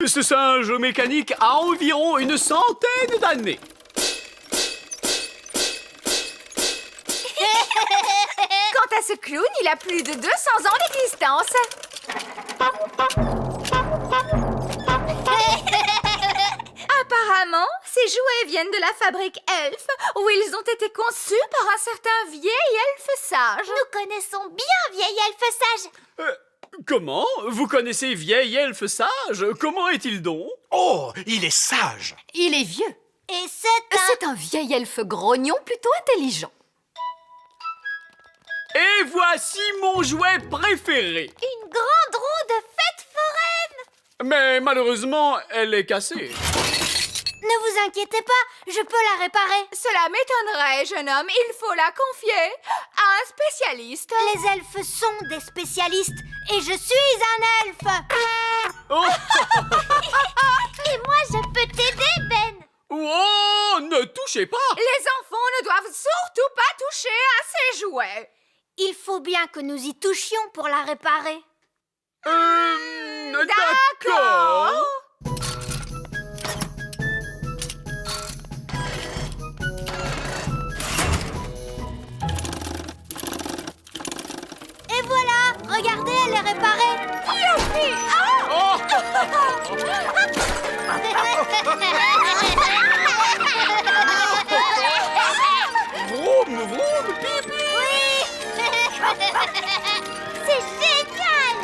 Ce singe mécanique a environ une centaine d'années. Quant à ce clown, il a plus de 200 ans d'existence. Apparemment, ces jouets viennent de la fabrique Elf, où ils ont été conçus par un certain vieil elfe sage. Nous connaissons bien vieil elfe sage. Comment? Vous connaissez vieil elfe sage? Comment est-il donc? Oh, il est sage. Il est vieux. Et c'est un vieil elfe grognon plutôt intelligent. Et voici mon jouet préféré. une grande roue de fête foraine. Mais malheureusement, elle est cassée. Ne vous inquiétez pas, je peux la réparer. Cela m'étonnerait, jeune homme. Il faut la confier à un spécialiste. Les elfes sont des spécialistes et je suis un elfe. Oh, Et moi, je peux t'aider, Ben. oh, ne touchez pas. Les enfants ne doivent surtout pas toucher à ces jouets. Il faut bien que nous y touchions pour la réparer. D'accord. Et voilà, regardez, elle est réparée. Youpi! Oh, vroom, vroom, pip, pip. Oui. C'est génial.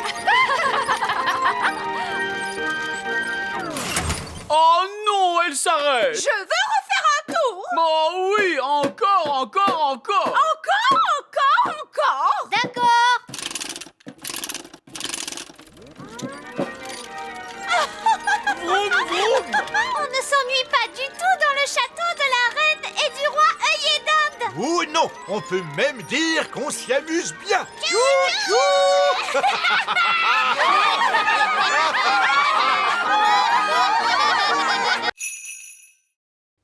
Oh non, elle s'arrête. Je veux refaire un tour. Oh oui, encore. Encore. D'accord. Vroom, vroom. On ne s'ennuie pas du tout dans le château de la reine et du roi œillet d'Inde. Oh non, on peut même dire qu'on s'y amuse bien.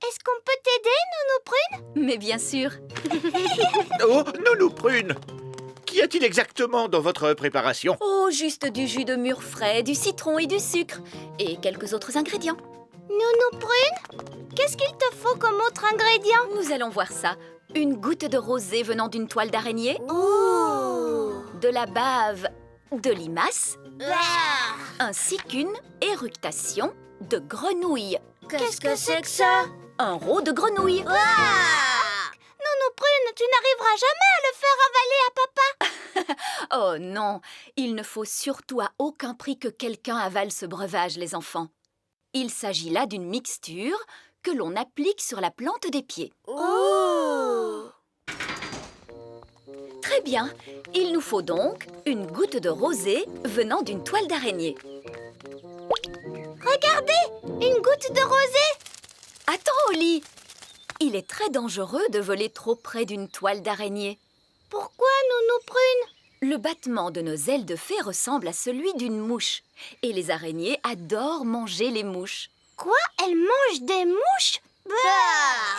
Est-ce qu'on peut t'aider, Nounou Prune? Mais bien sûr. Oh, Nounou Prune, qu'y a-t-il exactement dans votre préparation? Oh, juste du jus de mûre frais, du citron et du sucre. Et quelques autres ingrédients. Nounou Prune, qu'est-ce qu'il te faut comme autre ingrédient? Nous allons voir ça. Une goutte de rosée venant d'une toile d'araignée. Oh. De la bave de limace. Ainsi qu'une éructation de grenouille. Qu'est-ce que c'est que ça? Un rot de grenouille. Nounou Prune, tu n'arriveras jamais à le faire avaler à papa. Oh non, il ne faut surtout à aucun prix que quelqu'un avale ce breuvage, les enfants. Il s'agit là d'une mixture que l'on applique sur la plante des pieds. Oh. Très bien, il nous faut donc une goutte de rosée venant d'une toile d'araignée. Regardez, une goutte de rosée. Attends, Oli! Il est très dangereux de voler trop près d'une toile d'araignée. Pourquoi, Nounou Prune? Le battement de nos ailes de fée ressemble à celui d'une mouche. Et les araignées adorent manger les mouches. Quoi? Elle mange des mouches?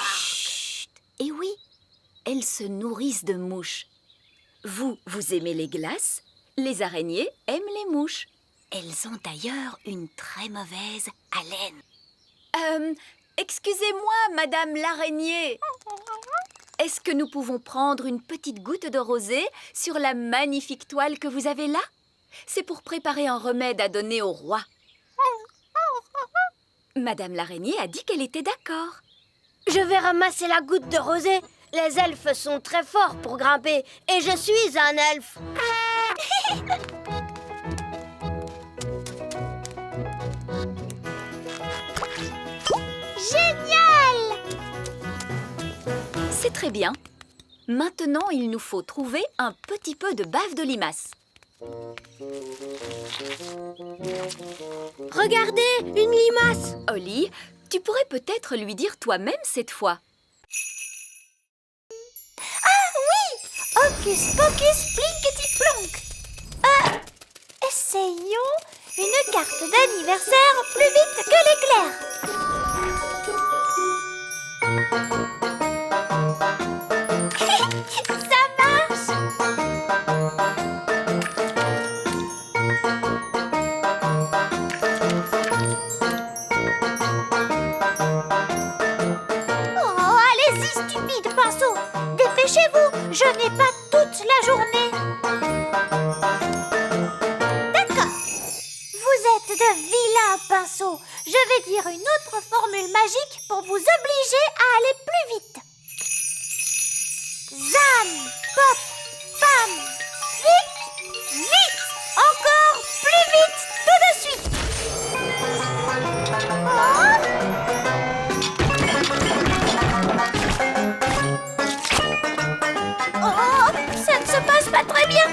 Chut! Et oui, elles se nourrissent de mouches. Vous aimez les glaces? Les araignées aiment les mouches. Elles ont d'ailleurs une très mauvaise haleine. Excusez-moi, Madame l'araignée. Est-ce que nous pouvons prendre une petite goutte de rosée sur la magnifique toile que vous avez là? C'est pour préparer un remède à donner au roi. Madame l'araignée a dit qu'elle était d'accord. Je vais ramasser la goutte de rosée. Les elfes sont très forts pour grimper et je suis un elfe. Génial! C'est très bien. Maintenant, il nous faut trouver un petit peu de bave de limace. Regardez, une limace. Oli, tu pourrais peut-être lui dire toi-même cette fois. Hocus pocus plinkety-plonk. Essayons une carte d'anniversaire plus vite que l'éclair. Ça marche. Dépêchez-vous, je n'ai pas toute la journée. D'accord. Vous êtes de vilains pinceaux. Je vais dire une autre formule magique pour vous obliger à aller plus vite. Zam, pop, pam, vite, vite. Encore plus vite, tout de suite. Oh, ça ne se passe pas très bien.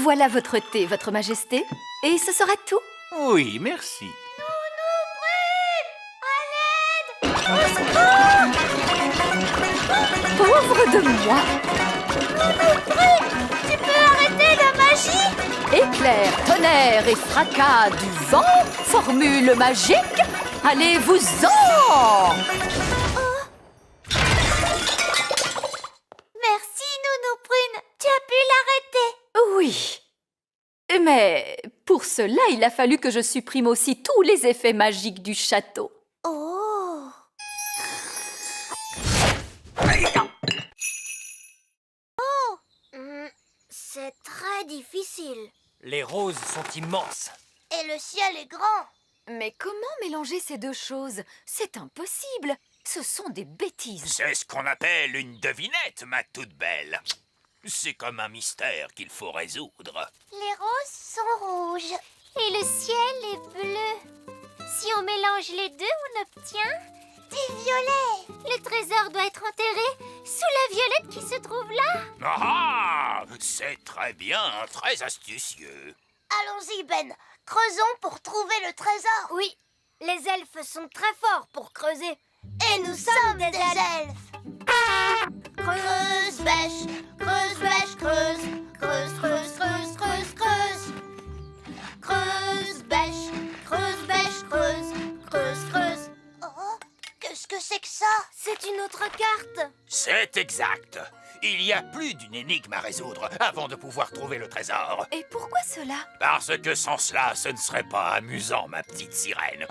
Voilà votre thé, votre majesté. Et ce sera tout. Oui, merci. Pauvre de moi. Tu peux arrêter la magie? Éclair, tonnerre et fracas du vent. Formule magique. Allez-vous-en! Merci, Nounou Prune. Tu as pu l'arrêter. Oui. Mais pour cela, il a fallu que je supprime aussi tous les effets magiques du château. Oh. C'est très difficile. Les roses sont immenses. Et le ciel est grand. Mais comment mélanger ces deux choses? C'est impossible. Ce sont des bêtises. C'est ce qu'on appelle une devinette, ma toute belle. C'est comme un mystère qu'il faut résoudre. Les roses sont rouges. Et le ciel est bleu. Si on mélange les deux, on obtient des violets. Le trésor doit être enterré sous la violette qui se trouve là. Ah! C'est très bien, très astucieux. Allons-y, Ben. Creusons pour trouver le trésor. Oui, les elfes sont très forts pour creuser. Et nous sommes des elfes. Creuse, bêche, creuse, bêche, creuse. Creuse, creuse, creuse, creuse, creuse. Creuse, bêche, creuse, bêche, creuse. Creuse, creuse. Oh, qu'est-ce que c'est que ça? C'est une autre carte. C'est exact. Il y a plus d'une énigme à résoudre avant de pouvoir trouver le trésor. Et pourquoi cela? Parce que sans cela, ce ne serait pas amusant, ma petite sirène.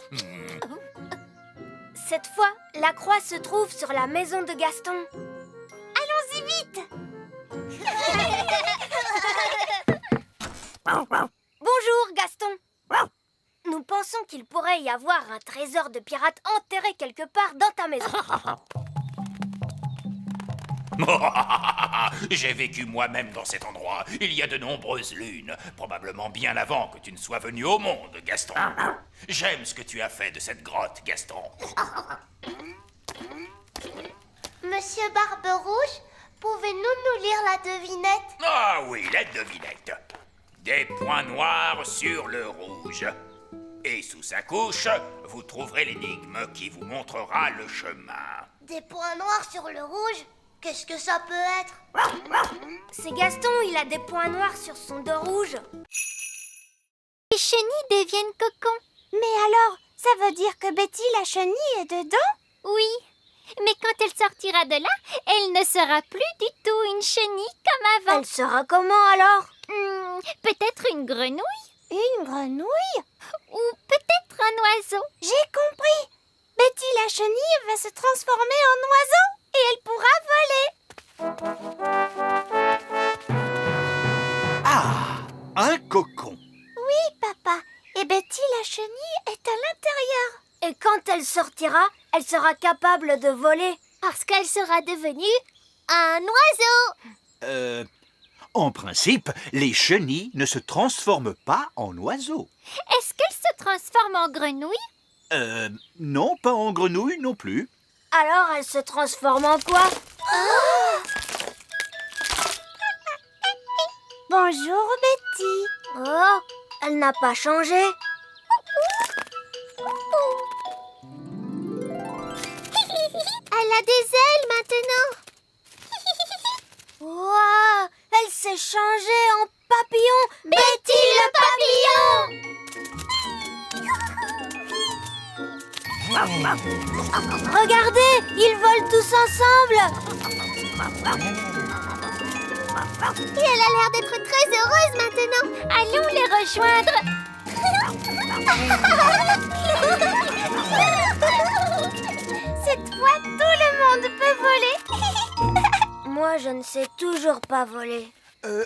Cette fois, la croix se trouve sur la maison de Gaston. Allons-y vite. Bonjour, Gaston. Nous pensons qu'il pourrait y avoir un trésor de pirate enterré quelque part dans ta maison. J'ai vécu moi-même dans cet endroit. Il y a de nombreuses lunes, probablement bien avant que tu ne sois venu au monde, Gaston. J'aime ce que tu as fait de cette grotte, Gaston. Monsieur Barbe-Rouge, pouvez-nous nous lire la devinette? Ah oui, la devinette. Des points noirs sur le rouge. Et sous sa couche, vous trouverez l'énigme qui vous montrera le chemin. Des points noirs sur le rouge? Qu'est-ce que ça peut être? C'est Gaston, il a des points noirs sur son dos rouge. Les chenilles deviennent cocons. Mais alors, ça veut dire que Betty la chenille est dedans? Oui, mais quand elle sortira de là, elle ne sera plus du tout une chenille comme avant. Elle sera comment alors? Peut-être une grenouille? Une grenouille? Ou peut-être un oiseau? J'ai compris. Betty la chenille va se transformer en oiseau et elle pourra voler. Ah, un cocon. Oui, papa. Et Betty la chenille est à l'intérieur. Et quand elle sortira, elle sera capable de voler. Parce qu'elle sera devenue un oiseau. En principe, les chenilles ne se transforment pas en oiseaux. Est-ce qu'elle se transforme en grenouille? Non, pas en grenouille non plus. Alors elle se transforme en quoi? Bonjour, Betty. Oh, elle n'a pas changé. Elle a des ailes maintenant. Waouh, elle s'est changée en papillon. Betty le papillon. Regardez, ils volent tous ensemble. Et elle a l'air d'être très heureuse maintenant. Allons les rejoindre. Cette fois, tout le monde peut voler. Moi, je ne sais toujours pas voler.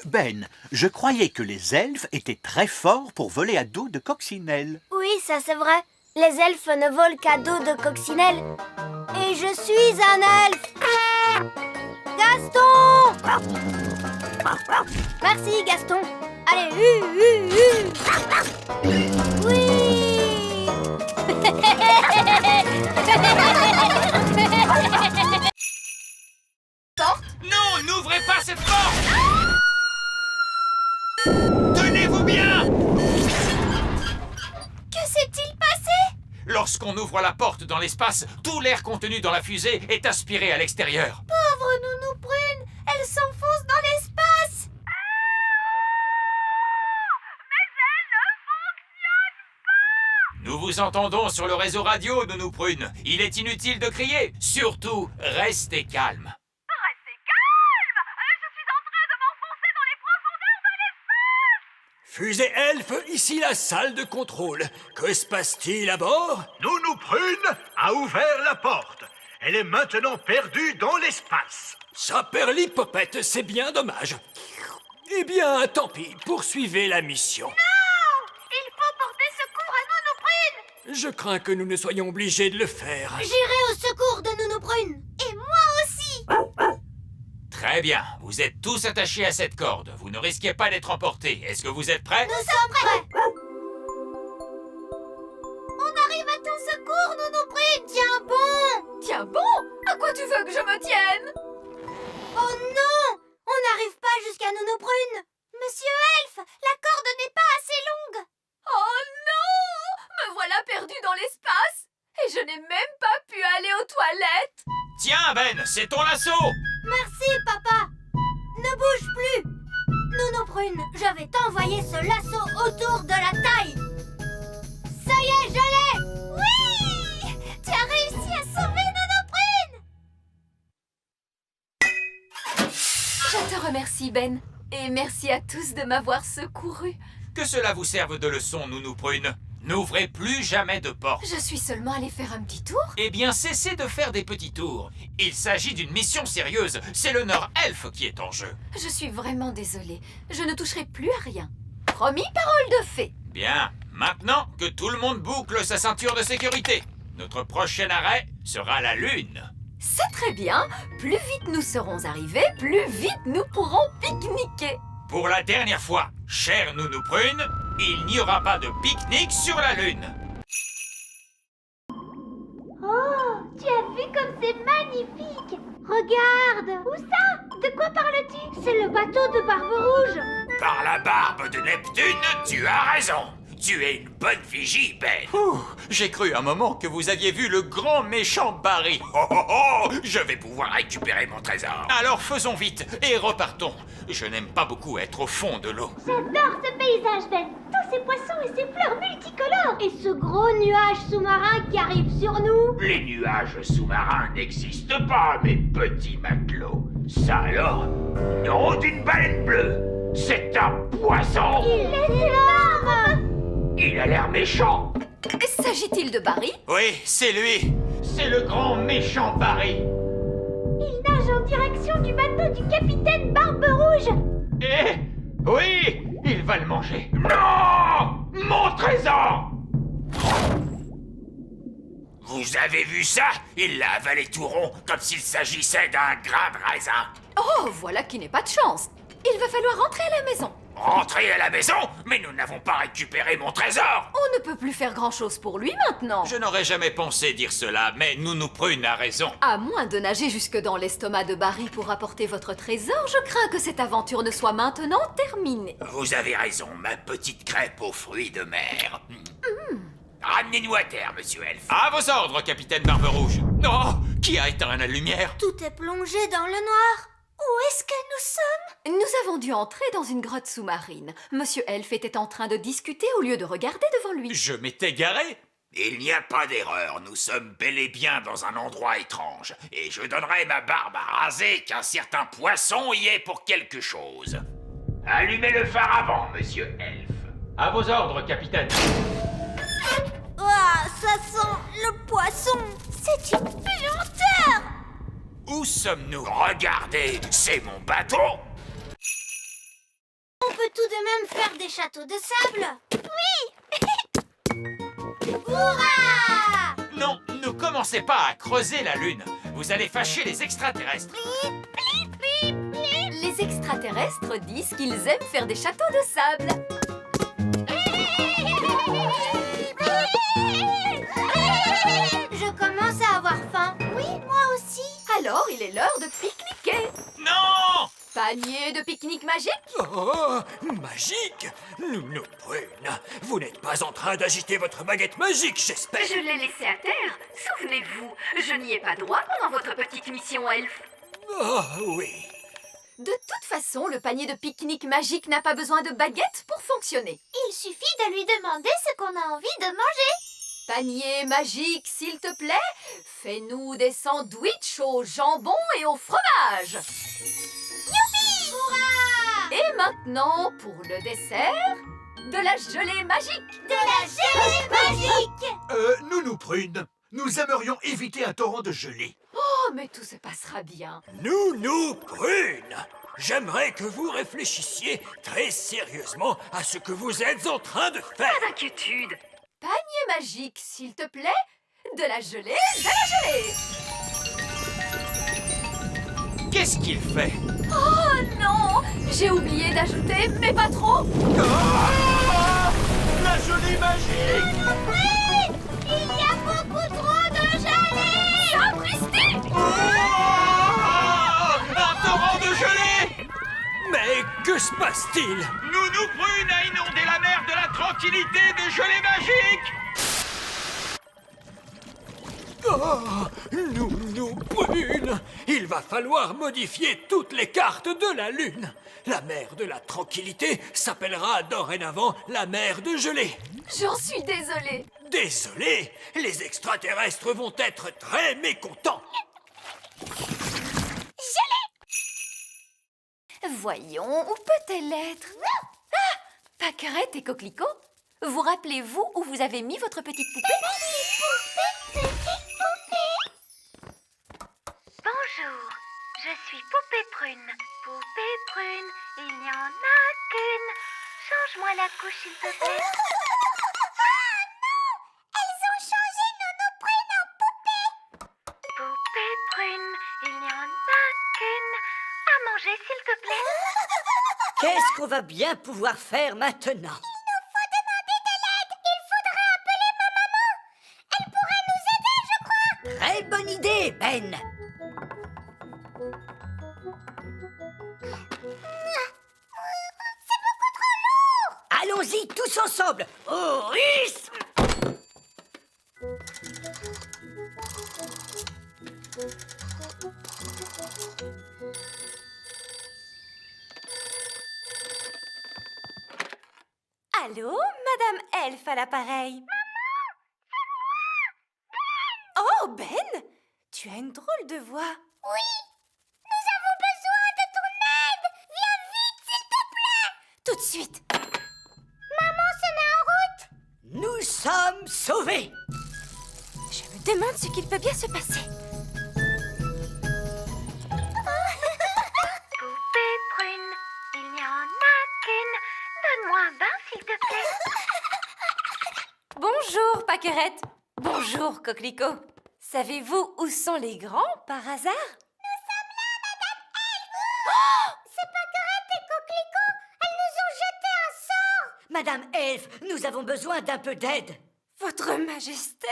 Ben, je croyais que les elfes étaient très forts pour voler à dos de coccinelle. Oui, ça c'est vrai. Les elfes ne volent qu'à dos de coccinelle. Et je suis un elfe. Gaston! Merci, Gaston. Allez, Oui! Non, n'ouvrez pas cette porte! Tenez-vous bien! Que s'est-il passé? Lorsqu'on ouvre la porte dans l'espace, tout l'air contenu dans la fusée est aspiré à l'extérieur. Pauvre Nounou Prune, elle s'enfonce dans l'espace. Nous vous entendons sur le réseau radio, Nounou Prune. Il est inutile de crier. Surtout, restez calme. Fusée Elfe, ici la salle de contrôle. Que se passe-t-il à bord? Nounou Prune a ouvert la porte. Elle est maintenant perdue dans l'espace. Saperlipopette, c'est bien dommage. Eh bien, tant pis, poursuivez la mission. Il faut porter secours à Nounou Prune. Je crains que nous ne soyons obligés de le faire. J'irai au secours de Nounou Prune. Et moi aussi. Très bien, vous êtes tous attachés à cette corde. Vous ne risquez pas d'être emportés. Est-ce que vous êtes prêts? Nous sommes prêts. On arrive à ton secours, Nounou Prune. Tiens bon. Tiens bon, à quoi tu veux que je me tienne? Oh non! On n'arrive pas jusqu'à Nounou Prune. Monsieur Elfe, la corde n'est pas assez longue. Oh non! Me voilà perdue dans l'espace et je n'ai même pas pu aller aux toilettes. Tiens, Ben, c'est ton lasso! Merci, papa. Ne bouge plus. Nounou Prune, je vais t'envoyer ce lasso autour de la taille. Ça y est, je l'ai. Oui! Tu as réussi à sauver Nounou Prune. Je te remercie, Ben, et merci à tous de m'avoir secouru. Que cela vous serve de leçon, Nounou Prune. N'ouvrez plus jamais de porte. Je suis seulement allée faire un petit tour. Eh bien, cessez de faire des petits tours. Il s'agit d'une mission sérieuse. C'est l'honneur elfe qui est en jeu. Je suis vraiment désolée. Je ne toucherai plus à rien. Promis, parole de fée. Bien, maintenant que tout le monde boucle sa ceinture de sécurité. Notre prochain arrêt sera la Lune. C'est très bien. Plus vite nous serons arrivés, plus vite nous pourrons pique-niquer. Pour la dernière fois, chère Nounou Prune, il n'y aura pas de pique-nique sur la Lune. Oh, tu as vu comme c'est magnifique. Regarde. Où ça? De quoi parles-tu? C'est le bateau de Barbe Rouge. Par la barbe de Neptune, tu as raison. Tu es une bonne vigie, Ben. J'ai cru un moment que vous aviez vu le grand méchant Barry. Oh, oh, oh, je vais pouvoir récupérer mon trésor. Alors faisons vite et repartons. Je n'aime pas beaucoup être au fond de l'eau. J'adore ce paysage, Ben. Tous ces poissons et ces fleurs multicolores. Et ce gros nuage sous-marin qui arrive sur nous. Les nuages sous-marins n'existent pas, mes petits matelots. Ça alors, nom d'une baleine bleue. C'est un poisson. Il est énorme. Il a l'air méchant. S'agit-il de Barry? Oui, c'est lui. C'est le grand méchant Barry. Il nage en direction du bateau du capitaine Barbe Rouge. Eh oui, il va le manger. Non! Mon trésor! Vous avez vu ça? Il l'a avalé tout rond, comme s'il s'agissait d'un grain de raisin. Oh, voilà qui n'est pas de chance. Il va falloir rentrer à la maison. Rentrer à la maison? Mais nous n'avons pas récupéré mon trésor! On ne peut plus faire grand-chose pour lui maintenant. Je n'aurais jamais pensé dire cela, mais Nounou Prune a raison. À moins de nager jusque dans l'estomac de Barry pour apporter votre trésor, je crains que cette aventure ne soit maintenant terminée. Vous avez raison, ma petite crêpe aux fruits de mer. Ramenez-nous à terre, monsieur Elfe. À vos ordres, capitaine Barbe Rouge. Oh, qui a éteint la lumière? Tout est plongé dans le noir. Où est-ce que nous sommes? Nous avons dû entrer dans une grotte sous-marine. Monsieur Elfe était en train de discuter au lieu de regarder devant lui. Je m'étais garé. Il n'y a pas d'erreur, nous sommes bel et bien dans un endroit étrange. Et je donnerai ma barbe à raser qu'un certain poisson y est pour quelque chose. Allumez le phare avant, monsieur Elf. À vos ordres, capitaine. Ah, ça sent le poisson. C'est une puanteur. Où sommes-nous? Regardez, c'est mon bateau. On peut tout de même faire des châteaux de sable. Oui. Hurrah! Non, ne commencez pas à creuser la Lune. Vous allez fâcher les extraterrestres. Les extraterrestres disent qu'ils aiment faire des châteaux de sable. Je commence à avoir faim. Oui, moi aussi. Alors, il est l'heure de pique-niquer. Non! Panier de pique-nique magique? Oh, magique! Nounou Prune, vous n'êtes pas en train d'agiter votre baguette magique, j'espère. Je l'ai laissé à terre. Souvenez-vous, je n'y ai pas droit pendant votre petite mission elfe. Oh, oui. De toute façon, le panier de pique-nique magique n'a pas besoin de baguette pour fonctionner. Il suffit de lui demander ce qu'on a envie de manger. Panier magique, s'il te plaît, fais-nous des sandwichs au jambon et au fromage. Youpi! Hurrah! Et maintenant, pour le dessert, de la gelée magique. De la gelée magique! Nounou Prune, nous aimerions éviter un torrent de gelée. Oh, mais tout se passera bien. Nounou Prune, j'aimerais que vous réfléchissiez très sérieusement à ce que vous êtes en train de faire. Pas d'inquiétude. Panier magique, s'il te plaît, de la gelée, de la gelée. Qu'est-ce qu'il fait? Oh non, j'ai oublié d'ajouter, mais pas trop. Ah! La gelée magique! Oui! Il y a beaucoup trop de gelée! Sapristi! Ah! Un torrent de gelée! Mais que se passe-t-il? Nounou Prune a inondé la mer de la tranquillité de gelée magique! Oh, Nounou Prune, il va falloir modifier toutes les cartes de la Lune. La mer de la tranquillité s'appellera dorénavant la mer de gelée. J'en suis désolée. Désolé, les extraterrestres vont être très mécontents. Voyons, où peut-elle être? Ah! Pâquerette et Coquelicot, vous rappelez-vous où vous avez mis votre petite poupée? Bonjour, je suis Poupée Prune. Poupée Prune, il n'y en a qu'une. Change-moi la couche, s'il te plaît. Ah non! Elles ont changé Nounou Prune en poupée. Poupée Prune, il n'y en a qu'une. À manger, s'il te plaît. Qu'est-ce qu'on va bien pouvoir faire maintenant? Très bonne idée, Ben. Allons-y tous ensemble. Au risque. Allô, Madame Elf à l'appareil. Oh, Ben, tu as une drôle de voix. Oui, nous avons besoin de ton aide. Viens vite, s'il te plaît. Tout de suite. Maman se met en route. Nous sommes sauvés. Je me demande ce qu'il peut bien se passer. Poupée Prune, il n'y en a qu'une. Donne-moi un bain, s'il te plaît. Bonjour, Pâquerette. Bonjour, Coquelicot. Savez-vous où sont les grands, par hasard? C'est Pâquerette et Coquelicot. Elles nous ont jeté un sort. Madame Elf, nous avons besoin d'un peu d'aide. Votre Majesté.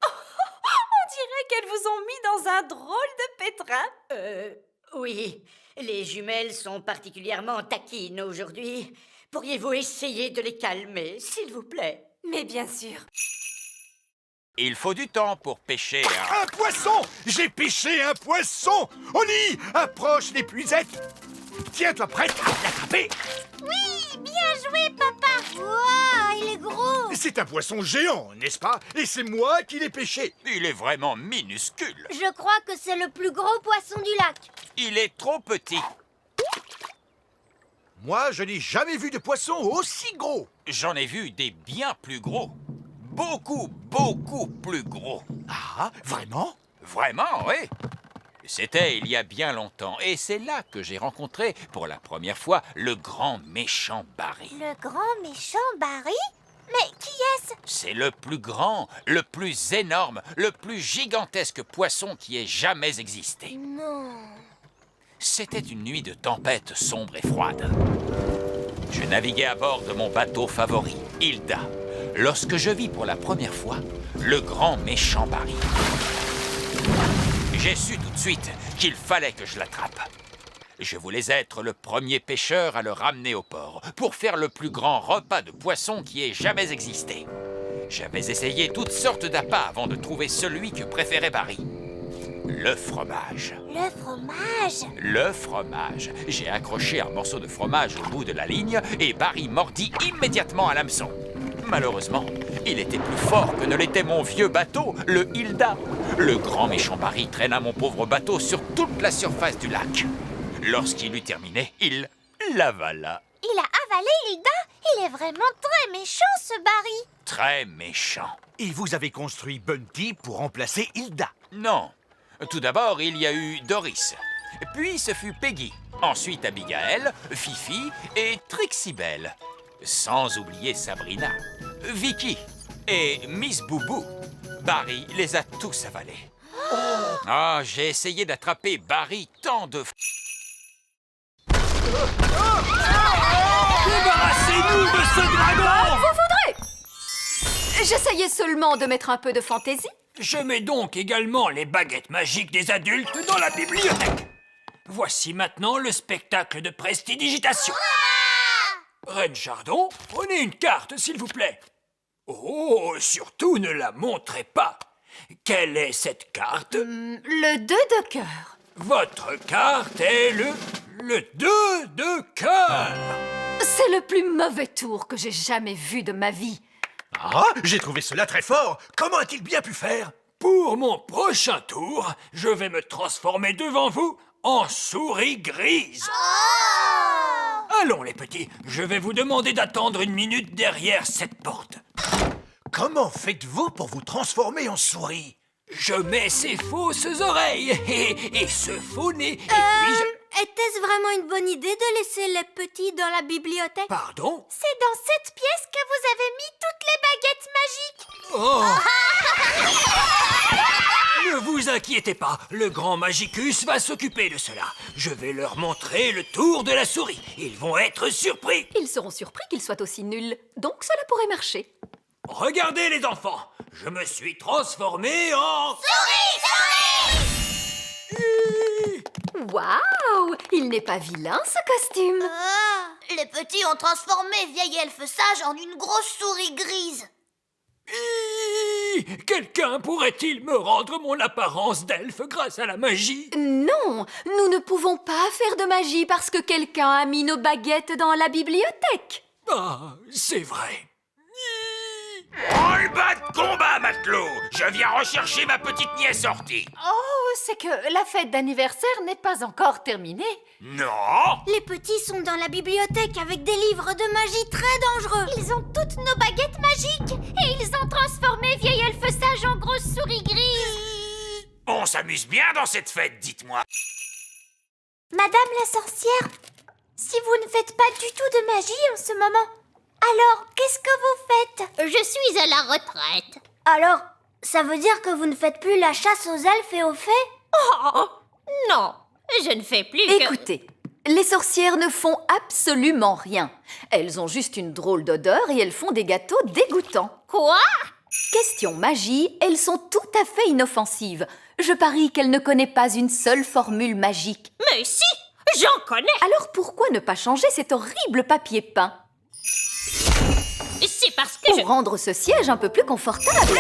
On dirait qu'elles vous ont mis dans un drôle de pétrin. Oui, les jumelles sont particulièrement taquines aujourd'hui. Pourriez-vous essayer de les calmer, s'il vous plaît? Mais bien sûr. Il faut du temps pour pêcher un... Un poisson! J'ai pêché un poisson! Oli, approche l'épuisette! Tiens-toi prête à l'attraper! Oui, bien joué, papa. Waouh, il est gros. C'est un poisson géant, n'est-ce pas? Et c'est moi qui l'ai pêché. Il est vraiment minuscule. Je crois que c'est le plus gros poisson du lac. Il est trop petit. Moi, je n'ai jamais vu de poisson aussi gros. J'en ai vu des bien plus gros. Beaucoup, beaucoup plus gros. Ah, vraiment? Vraiment, oui. C'était il y a bien longtemps, et c'est là que j'ai rencontré pour la première fois le grand méchant Barry. Le grand méchant Barry? Mais qui est-ce? C'est le plus grand, le plus énorme, le plus gigantesque poisson qui ait jamais existé. Non. C'était une nuit de tempête sombre et froide. Je naviguais à bord de mon bateau favori, Hilda, lorsque je vis pour la première fois le grand méchant Barry. J'ai su tout de suite qu'il fallait que je l'attrape. Je voulais être le premier pêcheur à le ramener au port pour faire le plus grand repas de poisson qui ait jamais existé. J'avais essayé toutes sortes d'appâts avant de trouver celui que préférait Barry. Le fromage. Le fromage? Le fromage. J'ai accroché un morceau de fromage au bout de la ligne et Barry mordit immédiatement à l'hameçon. Malheureusement, il était plus fort que ne l'était mon vieux bateau, le Hilda. Le grand méchant Barry traîna mon pauvre bateau sur toute la surface du lac. Lorsqu'il eut terminé, il l'avala. Il a avalé Hilda? Il est vraiment très méchant, ce Barry. Très méchant. Et vous avez construit Bunty pour remplacer Hilda? Non. Tout d'abord, il y a eu Doris. Puis ce fut Peggy. Ensuite Abigail, Fifi et Trixie Belle. Sans oublier Sabrina, Vicky et Miss Boubou. Barry les a tous avalés. Ah, j'ai essayé d'attraper Barry tant de... Débarrassez-nous de ce dragon! Vous voudrez! J'essayais seulement de mettre un peu de fantaisie. Je mets donc également les baguettes magiques des adultes dans la bibliothèque. Voici maintenant le spectacle de prestidigitation. Reine Chardon, prenez une carte, s'il vous plaît. Oh, surtout ne la montrez pas. Quelle est cette carte? Le 2 de cœur. Votre carte est le 2 de cœur. C'est le plus mauvais tour que j'ai jamais vu de ma vie. Ah, j'ai trouvé cela très fort. Comment a-t-il bien pu faire? Pour mon prochain tour, je vais me transformer devant vous en souris grise. Allons, les petits, je vais vous demander d'attendre une minute derrière cette porte. Comment faites-vous pour vous transformer en souris? Je mets ces fausses oreilles et ce faux nez, et puis je... Était-ce vraiment une bonne idée de laisser les petits dans la bibliothèque? Pardon? C'est dans cette pièce que vous avez mis toutes les baguettes magiques. Oh! Ne vous inquiétez pas, le grand Magicus va s'occuper de cela. Je vais leur montrer le tour de la souris. Ils vont être surpris. Ils seront surpris qu'ils soient aussi nuls, donc cela pourrait marcher. Regardez les enfants, je me suis transformé en... Waouh! Il n'est pas vilain, ce costume. Les petits ont transformé vieille elfe sage en une grosse souris grise. Quelqu'un pourrait-il me rendre mon apparence d'elfe grâce à la magie? Non, nous ne pouvons pas faire de magie parce que quelqu'un a mis nos baguettes dans la bibliothèque. Ah, c'est vrai. Roll-bas de combat, matelot! Je viens rechercher ma petite nièce sortie. Oh, c'est que la fête d'anniversaire n'est pas encore terminée. Non! Les petits sont dans la bibliothèque avec des livres de magie très dangereux. Ils ont toutes nos baguettes magiques. Et ils ont transformé vieille elfe sage en grosse souris grise. On s'amuse bien dans cette fête, dites-moi. Madame la sorcière, si vous ne faites pas du tout de magie en ce moment, alors qu'est-ce que vous faites? Je suis à la retraite. Alors, ça veut dire que vous ne faites plus la chasse aux elfes et aux fées? Oh, non, je ne fais plus que... Écoutez, les sorcières ne font absolument rien. Elles ont juste une drôle d'odeur et elles font des gâteaux dégoûtants. Quoi? Question magie, elles sont tout à fait inoffensives. Je parie qu'elle ne connaît pas une seule formule magique. Mais si, j'en connais. Alors pourquoi ne pas changer cet horrible papier peint? C'est parce que Pour rendre ce siège un peu plus confortable.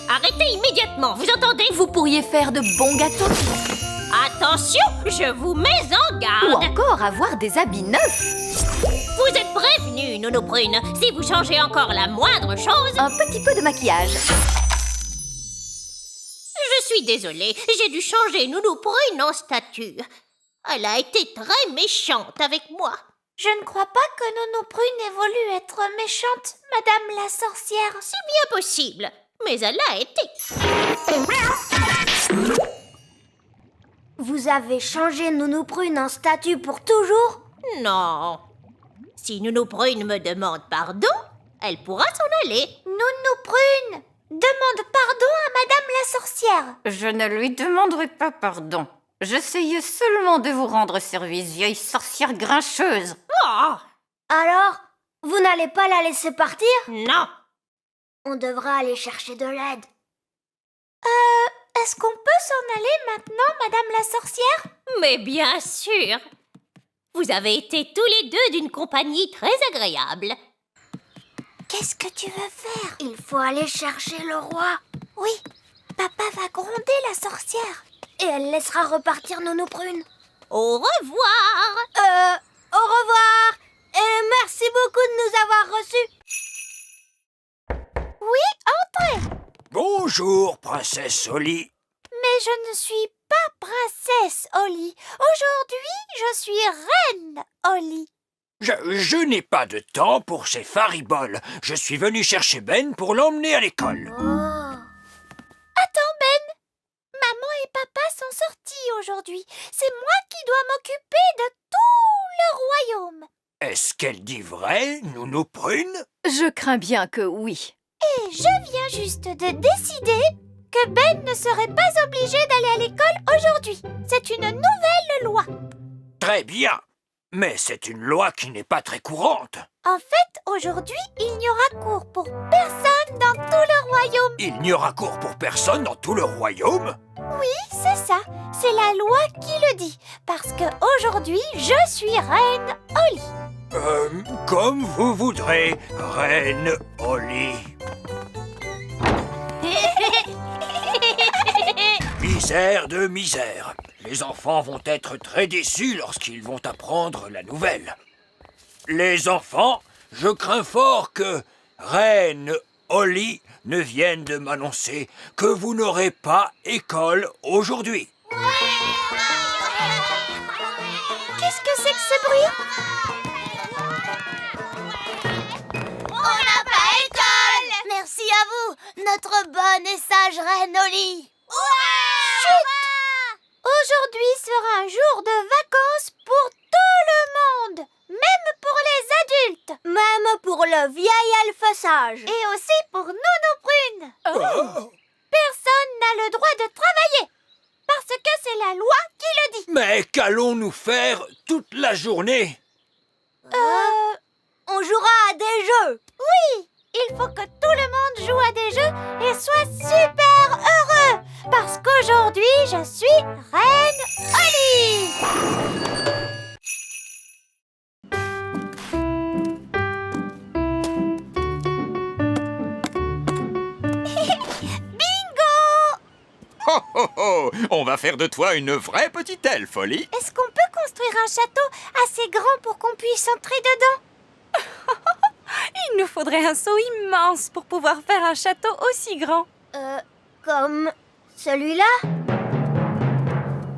Arrêtez immédiatement, vous entendez? Vous pourriez faire de bons gâteaux. Attention, je vous mets en Ou garde. encore avoir des habits neufs. Vous êtes prévenus, Nounou Prune. Si vous changez encore la moindre chose... Un petit peu de maquillage. Je suis désolée, j'ai dû changer Nounou Prune en statue. Elle a été très méchante avec moi. Je ne crois pas que Nounou Prune ait voulu être méchante, Madame la sorcière. C'est bien possible, mais elle l'a été. Vous avez changé Nounou Prune en statue pour toujours? Non. Si Nounou Prune me demande pardon, elle pourra s'en aller. Nounou Prune demande pardon à Madame la sorcière. Je ne lui demanderai pas pardon. J'essayais seulement de vous rendre service, vieille sorcière grincheuse. Oh, Alors, vous n'allez pas la laisser partir? non. On devra aller chercher de l'aide. Est-ce qu'on peut s'en aller maintenant, Madame la sorcière? Mais bien sûr. Vous avez été tous les deux d'une compagnie très agréable. Qu'est-ce que tu veux faire? Il faut aller chercher le roi. Oui, papa va gronder la sorcière. Et elle laissera repartir Nounou Prune. Au revoir. Au revoir. Et merci beaucoup de nous avoir reçus. Oui, entrez. Bonjour, princesse Holly. Mais je ne suis pas princesse Holly. Aujourd'hui, je suis reine Holly. Je n'ai pas de temps pour ces fariboles. Je suis venu chercher Ben pour l'emmener à l'école. Attends, Ben. Maman et papa sont sortis aujourd'hui. C'est moi qui dois m'occuper de tout le royaume. Est-ce qu'elle dit vrai, Nounou Prune? Je crains bien que oui. Et je viens juste de décider que Ben ne serait pas obligé d'aller à l'école aujourd'hui. C'est une nouvelle loi. Très bien. Mais c'est une loi qui n'est pas très courante. En fait, aujourd'hui, il n'y aura cours pour personne dans tout le royaume. Il n'y aura cours pour personne dans tout le royaume? Oui, c'est ça. C'est la loi qui le dit. Parce que aujourd'hui, je suis reine Holly. Comme vous voudrez, reine Holly. Misère de misère. Les enfants vont être très déçus lorsqu'ils vont apprendre la nouvelle. Les enfants, je crains fort que reine Holly ne vienne de m'annoncer que vous n'aurez pas école aujourd'hui. Qu'est-ce que c'est que ce bruit? On n'a pas école! Merci à vous, notre bonne et sage reine Holly. Chut! Aujourd'hui sera un jour de vacances pour tout le monde, même pour les adultes. Même pour le vieil elfe sage. Et aussi pour Nounou Prune. Personne n'a le droit de travailler, parce que c'est la loi qui le dit. Mais qu'allons-nous faire toute la journée? On jouera à des jeux. Oui, il faut que tout le monde joue à des jeux et soit super heureux. Parce qu'aujourd'hui, je suis reine Holly. Bingo! Ho, ho, ho! On va faire de toi une vraie petite elfe, Holly. Est-ce qu'on peut construire un château assez grand pour qu'on puisse entrer dedans? Il nous faudrait un seau immense pour pouvoir faire un château aussi grand. Comme celui-là?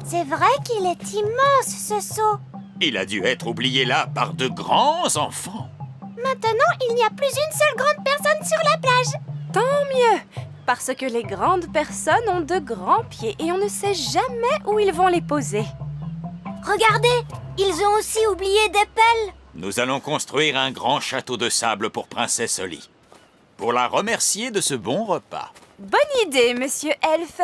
C'est vrai qu'il est immense, ce seau. Il a dû être oublié là par de grands enfants. Maintenant, il n'y a plus une seule grande personne sur la plage. Tant mieux, parce que les grandes personnes ont de grands pieds et on ne sait jamais où ils vont les poser. Regardez, ils ont aussi oublié des pelles. Nous allons construire un grand château de sable pour Princesse Holly, pour la remercier de ce bon repas. Bonne idée, monsieur Elfe.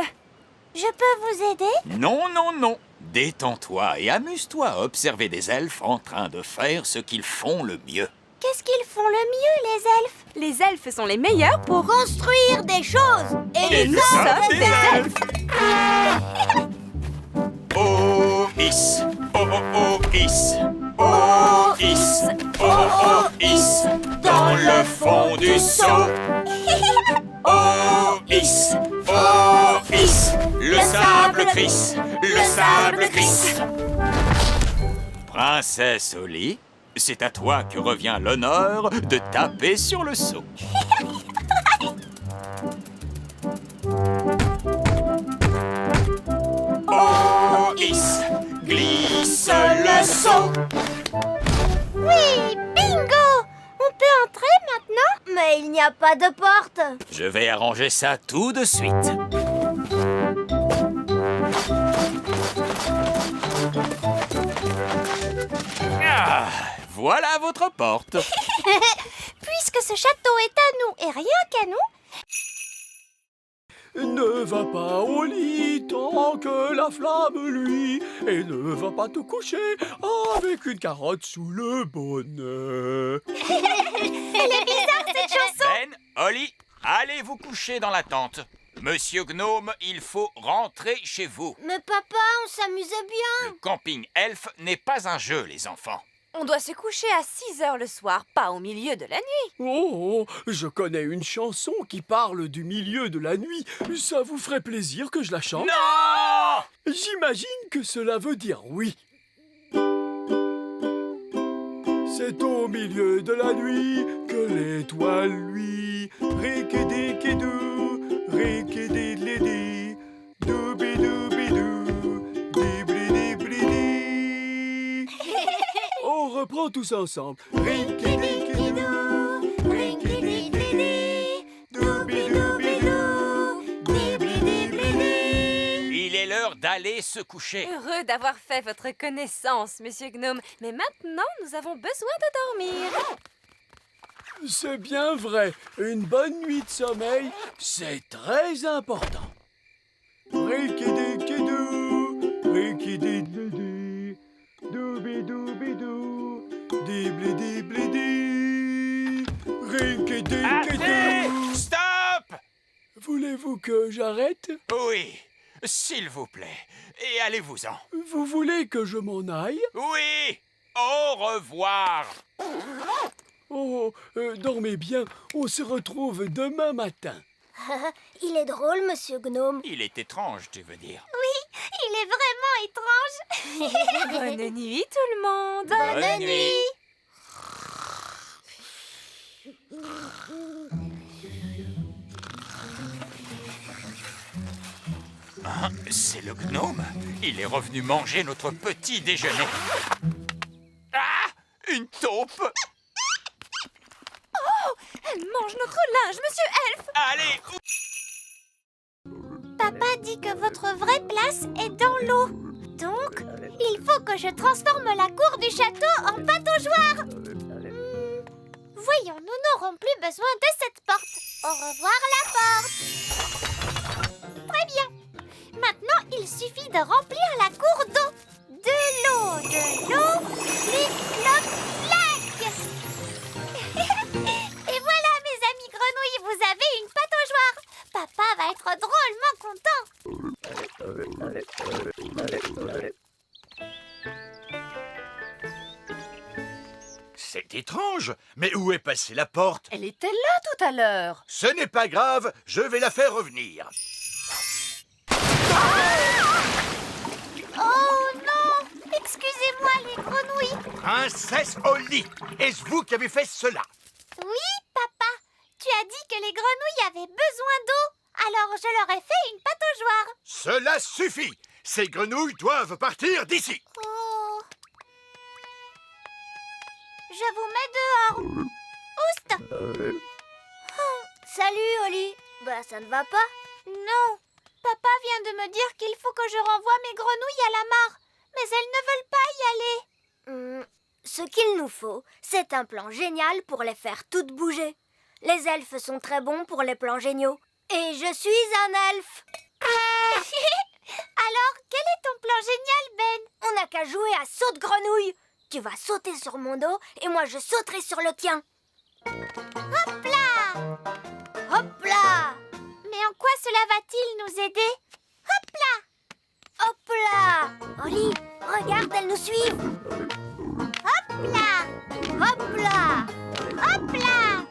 Je peux vous aider? Non, non, non. Détends-toi et amuse-toi à observer des elfes en train de faire ce qu'ils font le mieux. Qu'est-ce qu'ils font le mieux, les elfes? Les elfes sont les meilleurs pour construire des choses. Et nous sommes des elfes. Oh, is. Oh, oh, oh, is. Oh, is. Oh, oh, is. Dans le fond du seau. Oh, is. Oh, is. Le sable crisse. Le sable crisse. Princesse Holly, c'est à toi que revient l'honneur de taper sur le seau. Ois, glisse le seau. Oui, bingo! On peut entrer maintenant? Mais il n'y a pas de porte. Je vais arranger ça tout de suite. Ah, voilà votre porte. Puisque ce château est à nous et rien qu'à nous, Ne va pas au lit tant que la flamme luit, et ne va pas te coucher avec une carotte sous le bonnet. elle est bizarre cette chanson. Ben, Oli, allez vous coucher dans la tente. Monsieur Gnome, il faut rentrer chez vous. Mais papa, on s'amusait bien. Le camping elfe n'est pas un jeu, les enfants. On doit se coucher à 6 heures le soir, pas au milieu de la nuit. Oh, je connais une chanson qui parle du milieu de la nuit. Ça vous ferait plaisir que je la chante? Non! J'imagine que cela veut dire oui. C'est au milieu de la nuit que l'étoile luit. Rikidikidou, rikididlidi, doubidou-bidou, dibli-dibli-di. On reprend tous ensemble. Rikidikidou, rikididlidi, doubidou-bidou, dibli-dibli-di. Il est l'heure d'aller se coucher. Heureux d'avoir fait votre connaissance, Monsieur Gnome. Mais maintenant, nous avons besoin de dormir. C'est bien vrai. Une bonne nuit de sommeil, c'est très important. Rikidikidou, rikididlidi, doubidou-bidou, dibli-dibli-di, rikidikidou. Arrêtez! Stop! Voulez-vous que j'arrête? Oui, s'il vous plaît. Et allez-vous-en. Vous voulez que je m'en aille? Oui! Au revoir! Oh, dormez bien. On se retrouve demain matin. Il est drôle, Monsieur Gnome. Il est étrange, tu veux dire. Oui, il est vraiment étrange. Bonne nuit, tout le monde. Bonne nuit. Hein, c'est le gnome. Il est revenu manger notre petit déjeuner. Ah! Une taupe! Elle mange notre linge, Monsieur Elfe. Allez! Papa dit que votre vraie place est dans l'eau. Donc, il faut que je transforme la cour du château en pataugeoire. Voyons, nous n'aurons plus besoin de cette porte. Au revoir la porte. Très bien. Maintenant, il suffit de remplir la cour d'eau. De l'eau, flip, flop, flac. Et voilà, mes amis grenouilles, vous avez une pataugeoire. Papa va être drôlement content. C'est étrange, mais où est passée la porte? Elle était là tout à l'heure. Ce n'est pas grave, je vais la faire revenir. Oh non! Excusez-moi les grenouilles. Princesse Oli, est-ce vous qui avez fait cela? Oui, papa. Tu as dit que les grenouilles avaient besoin d'eau. Alors je leur ai fait une pataugeoire. Cela suffit. Ces grenouilles doivent partir d'ici. Oh. Je vous mets dehors. Oust! Oh, salut, Oli. Bah, ça ne va pas? Non. Papa vient de me dire qu'il faut que je renvoie mes grenouilles à la mare. Mais elles ne veulent pas y aller. Ce qu'il nous faut, c'est un plan génial pour les faire toutes bouger. Les elfes sont très bons pour les plans géniaux. Et je suis un elfe. Alors, quel est ton plan génial, Ben? On n'a qu'à jouer à saut de grenouille. Tu vas sauter sur mon dos et moi je sauterai sur le tien. Hop là! Hop là! Mais en quoi cela va-t-il nous aider? Hop là! Hop là! Oli, regarde, elles nous suivent. Hop là! Hop là! Hop là!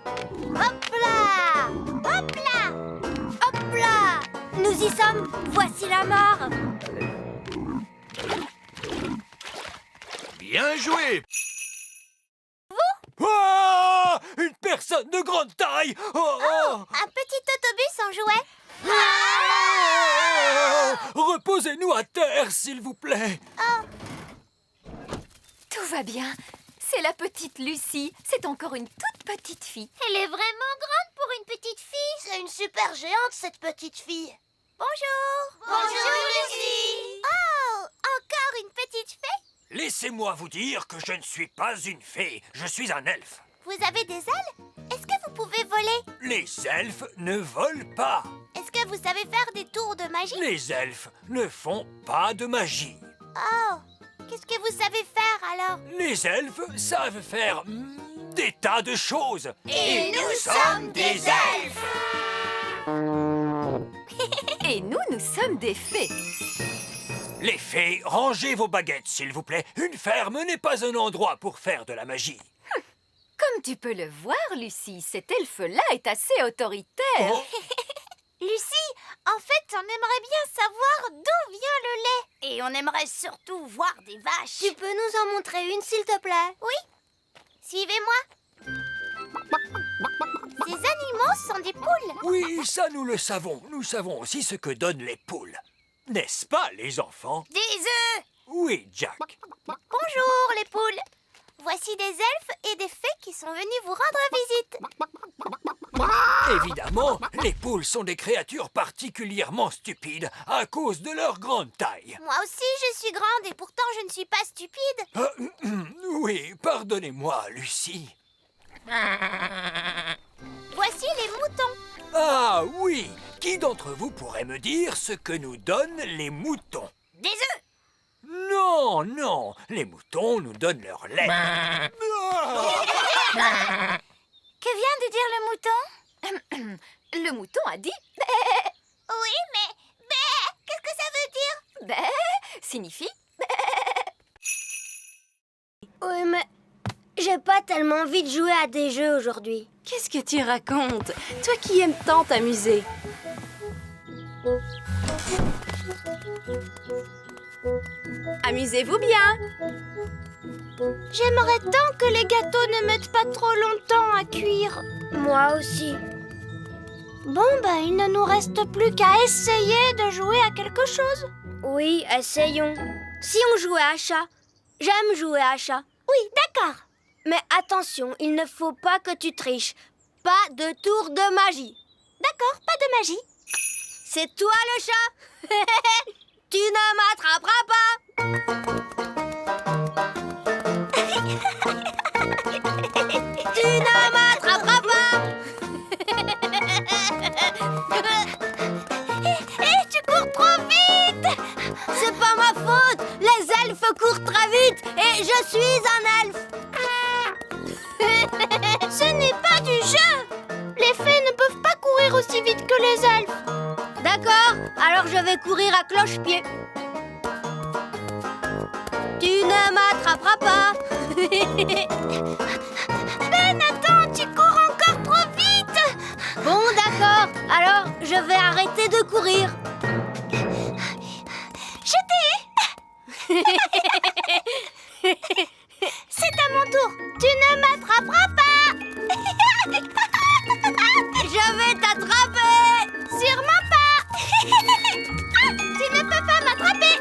Hop là! Hop là! Hop là! Nous y sommes! Voici la mare! Bien joué. personne de grande taille. Oh, oh. Un petit autobus en jouet. Reposez-nous à terre, s'il vous plaît. Tout va bien. C'est la petite Lucie. C'est encore une toute petite fille. Elle est vraiment grande pour une petite fille. C'est une super géante, cette petite fille. Bonjour. Bonjour, Lucie. Oh, encore une petite fée? Laissez-moi vous dire que je ne suis pas une fée. Je suis un elfe. Vous avez des ailes? Est-ce que vous pouvez voler? Les elfes ne volent pas. Est-ce que vous savez faire des tours de magie? Les elfes ne font pas de magie. Oh, qu'est-ce que vous savez faire alors? Les elfes savent faire des tas de choses. Et nous sommes des elfes. Et nous sommes des fées. Les fées, rangez vos baguettes, s'il vous plaît. Une ferme n'est pas un endroit pour faire de la magie. Comme tu peux le voir, Lucie, cet elfe-là est assez autoritaire. Oh. Lucie, en fait, on aimerait bien savoir d'où vient le lait. Et on aimerait surtout voir des vaches. Tu peux nous en montrer une, s'il te plaît? Oui. Suivez-moi. Ces animaux sont des poules. Oui, ça nous le savons. Nous savons aussi ce que donnent les poules. N'est-ce pas, les enfants? Des œufs. Oui, Jack. Bonjour, les poules. Voici des elfes et des fées qui sont venus vous rendre visite. Évidemment, les poules sont des créatures particulièrement stupides à cause de leur grande taille. Moi aussi, je suis grande et pourtant je ne suis pas stupide. Oui, pardonnez-moi, Lucie. Voici les moutons. Ah oui, qui d'entre vous pourrait me dire ce que nous donnent les moutons? Des œufs. Non, non, les moutons nous donnent leur lait. Ah. Que vient de dire le mouton? Le mouton a dit Oui, mais qu'est-ce que ça veut dire? bé signifie Oui, mais j'ai pas tellement envie de jouer à des jeux aujourd'hui. Qu'est-ce que tu racontes? Toi qui aimes tant t'amuser. Amusez-vous bien. J'aimerais tant que les gâteaux ne mettent pas trop longtemps à cuire. Moi aussi. Bon, il ne nous reste plus qu'à essayer de jouer à quelque chose. Oui, essayons. Si on jouait à chat. J'aime jouer à chat. Oui, d'accord. Mais attention, il ne faut pas que tu triches. Pas de tour de magie. D'accord, pas de magie. C'est toi le chat. Tu ne m'attraperas pas. Tu ne m'attraperas pas. Tu cours trop vite. C'est pas ma faute. Les elfes courent très vite et je suis un elfe. Ce n'est pas du jeu. Les fées ne peuvent pas courir aussi vite que les elfes. D'accord, alors je vais courir à cloche-pied. Tu ne m'attraperas pas. Ben, attends, tu cours encore trop vite. Bon, d'accord, alors je vais arrêter de courir. C'est à mon tour. Tu ne m'attraperas pas. Je vais t'attraper. Sûrement pas. Tu ne peux pas m'attraper.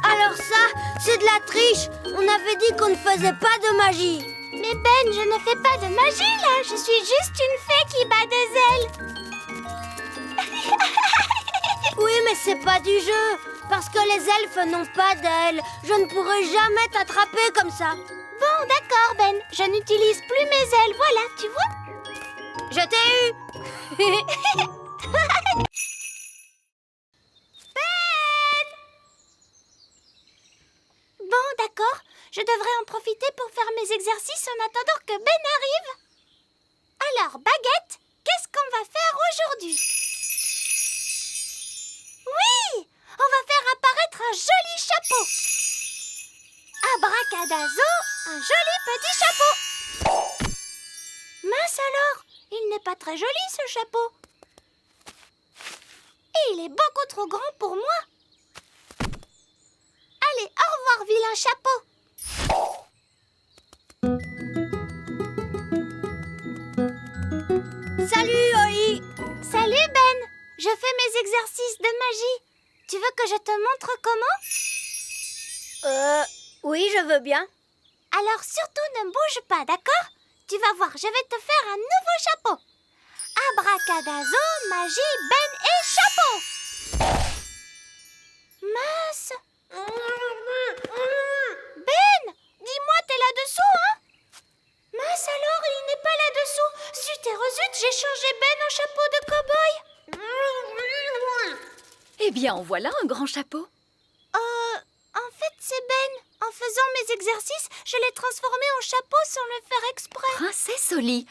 Alors ça, c'est de la triche. On avait dit qu'on ne faisait pas de magie. Mais Ben, je ne fais pas de magie là. Je suis juste une fée qui bat des ailes. Oui, mais c'est pas du jeu. Parce que les elfes n'ont pas d'ailes. Je ne pourrai jamais t'attraper comme ça. Bon, d'accord, Ben. Je n'utilise plus mes ailes. Voilà, tu vois. Je t'ai eu. Ben! Bon, d'accord. Je devrais en profiter pour faire mes exercices en attendant que Ben arrive. Alors, Baguette, qu'est-ce qu'on va faire aujourd'hui? Oui! On va faire apparaître un joli chapeau. Abracadazo, un joli petit chapeau. Mince alors, il n'est pas très joli ce chapeau. Et il est beaucoup trop grand pour moi. Allez, au revoir, vilain chapeau. Salut, Oli. Salut, Ben. Je fais mes exercices de magie. Tu veux que je te montre comment? Oui, je veux bien. Alors surtout ne bouge pas, d'accord? Tu vas voir, je vais te faire un nouveau chapeau. Abracadazo, magie, Ben et chapeau. Mince. Ben, dis-moi, t'es là-dessous, hein? Mince alors, il n'est pas là-dessous. Zut et rezut, j'ai changé Ben en chapeau de cow-boy. Eh bien, en voilà un grand chapeau. En fait, c'est Ben. En faisant mes exercices, je l'ai transformé en chapeau sans le faire exprès. Princesse Oli,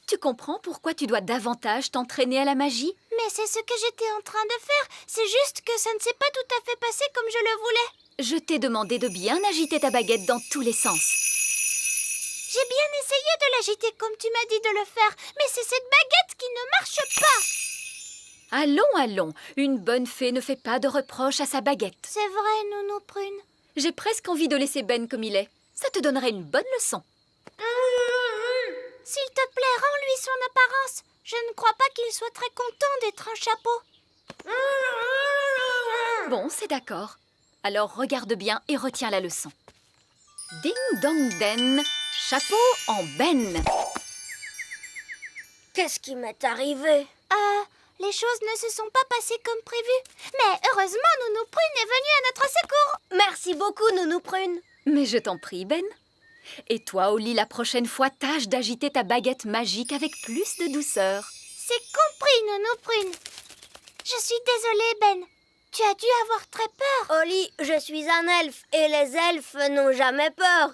tu comprends pourquoi tu dois davantage t'entraîner à la magie? Mais c'est ce que j'étais en train de faire. C'est juste que ça ne s'est pas tout à fait passé comme je le voulais. Je t'ai demandé de bien agiter ta baguette dans tous les sens. J'ai bien essayé de l'agiter comme tu m'as dit de le faire, mais c'est cette baguette qui ne marche pas. Allons, allons, une bonne fée ne fait pas de reproches à sa baguette. C'est vrai, Nounou Prune. J'ai presque envie de laisser Ben comme il est. Ça te donnerait une bonne leçon. S'il te plaît, rends-lui son apparence. Je ne crois pas qu'il soit très content d'être un chapeau. Bon, c'est d'accord. Alors regarde bien et retiens la leçon. Ding dong den, chapeau en Ben. Qu'est-ce qui m'est arrivé? Les choses ne se sont pas passées comme prévu. Mais heureusement, Nounou Prune est venue à notre secours. Merci beaucoup, Nounou Prune. Mais je t'en prie, Ben. Et toi, Oli, la prochaine fois, tâche d'agiter ta baguette magique avec plus de douceur. C'est compris, Nounou Prune. Je suis désolée, Ben. Tu as dû avoir très peur. Oli, je suis un elfe et les elfes n'ont jamais peur.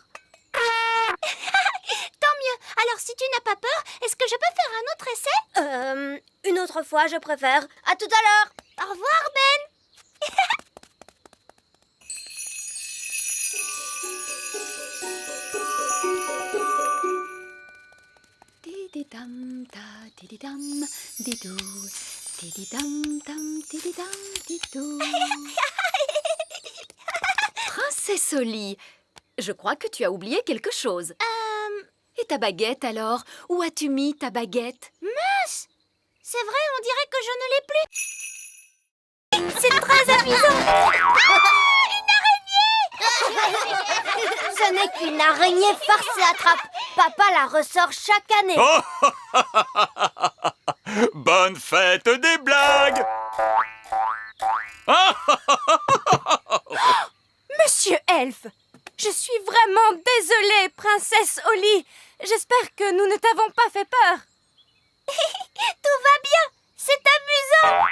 Tant mieux. Alors, si tu n'as pas peur, est-ce que je peux faire un autre essai? Une autre fois, je préfère. À tout à l'heure. Au revoir, Ben. Dididam ta dididam didou, dididam tam dididam didou. Princesse Oli, je crois que tu as oublié quelque chose. Et ta baguette alors? Où as-tu mis ta baguette? Mince! C'est vrai, on dirait que je ne l'ai plus. C'est très amusant. Une araignée! Ce n'est qu'une araignée farce et attrape. Papa la ressort chaque année. Bonne fête des blagues. Monsieur Elfe, je suis vraiment désolée, princesse Oli. J'espère que nous ne t'avons pas fait peur. Tout va bien. C'est amusant.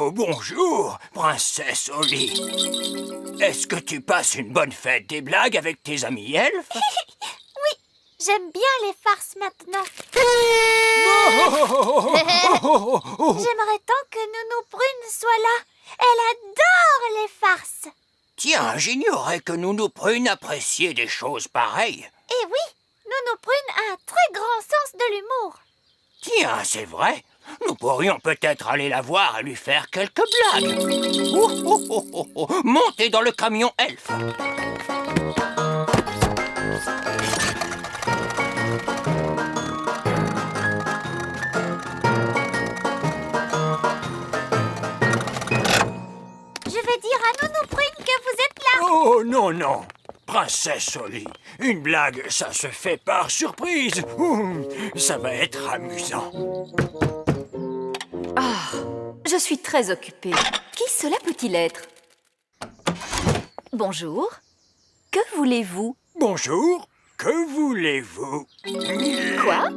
Bonjour, princesse Oli. Est-ce que tu passes une bonne fête des blagues avec tes amis elfes? Oui, j'aime bien les farces maintenant. J'aimerais tant que Nounou Prune soit là. Elle adore les farces. Tiens, j'ignorais que Nounou Prune appréciait des choses pareilles. Et oui, Nounou Prune a un très grand sens de l'humour. Tiens, c'est vrai. Nous pourrions peut-être aller la voir et lui faire quelques blagues. Montez dans le camion elfe. Je vais dire à Nounou Prune que vous êtes là. Oh non, non. Princesse Oli, une blague, ça se fait par surprise. Ça va être amusant. Ah, je suis très occupée. Qui cela peut-il être? Bonjour. Que voulez-vous? Bonjour, que voulez-vous? Quoi?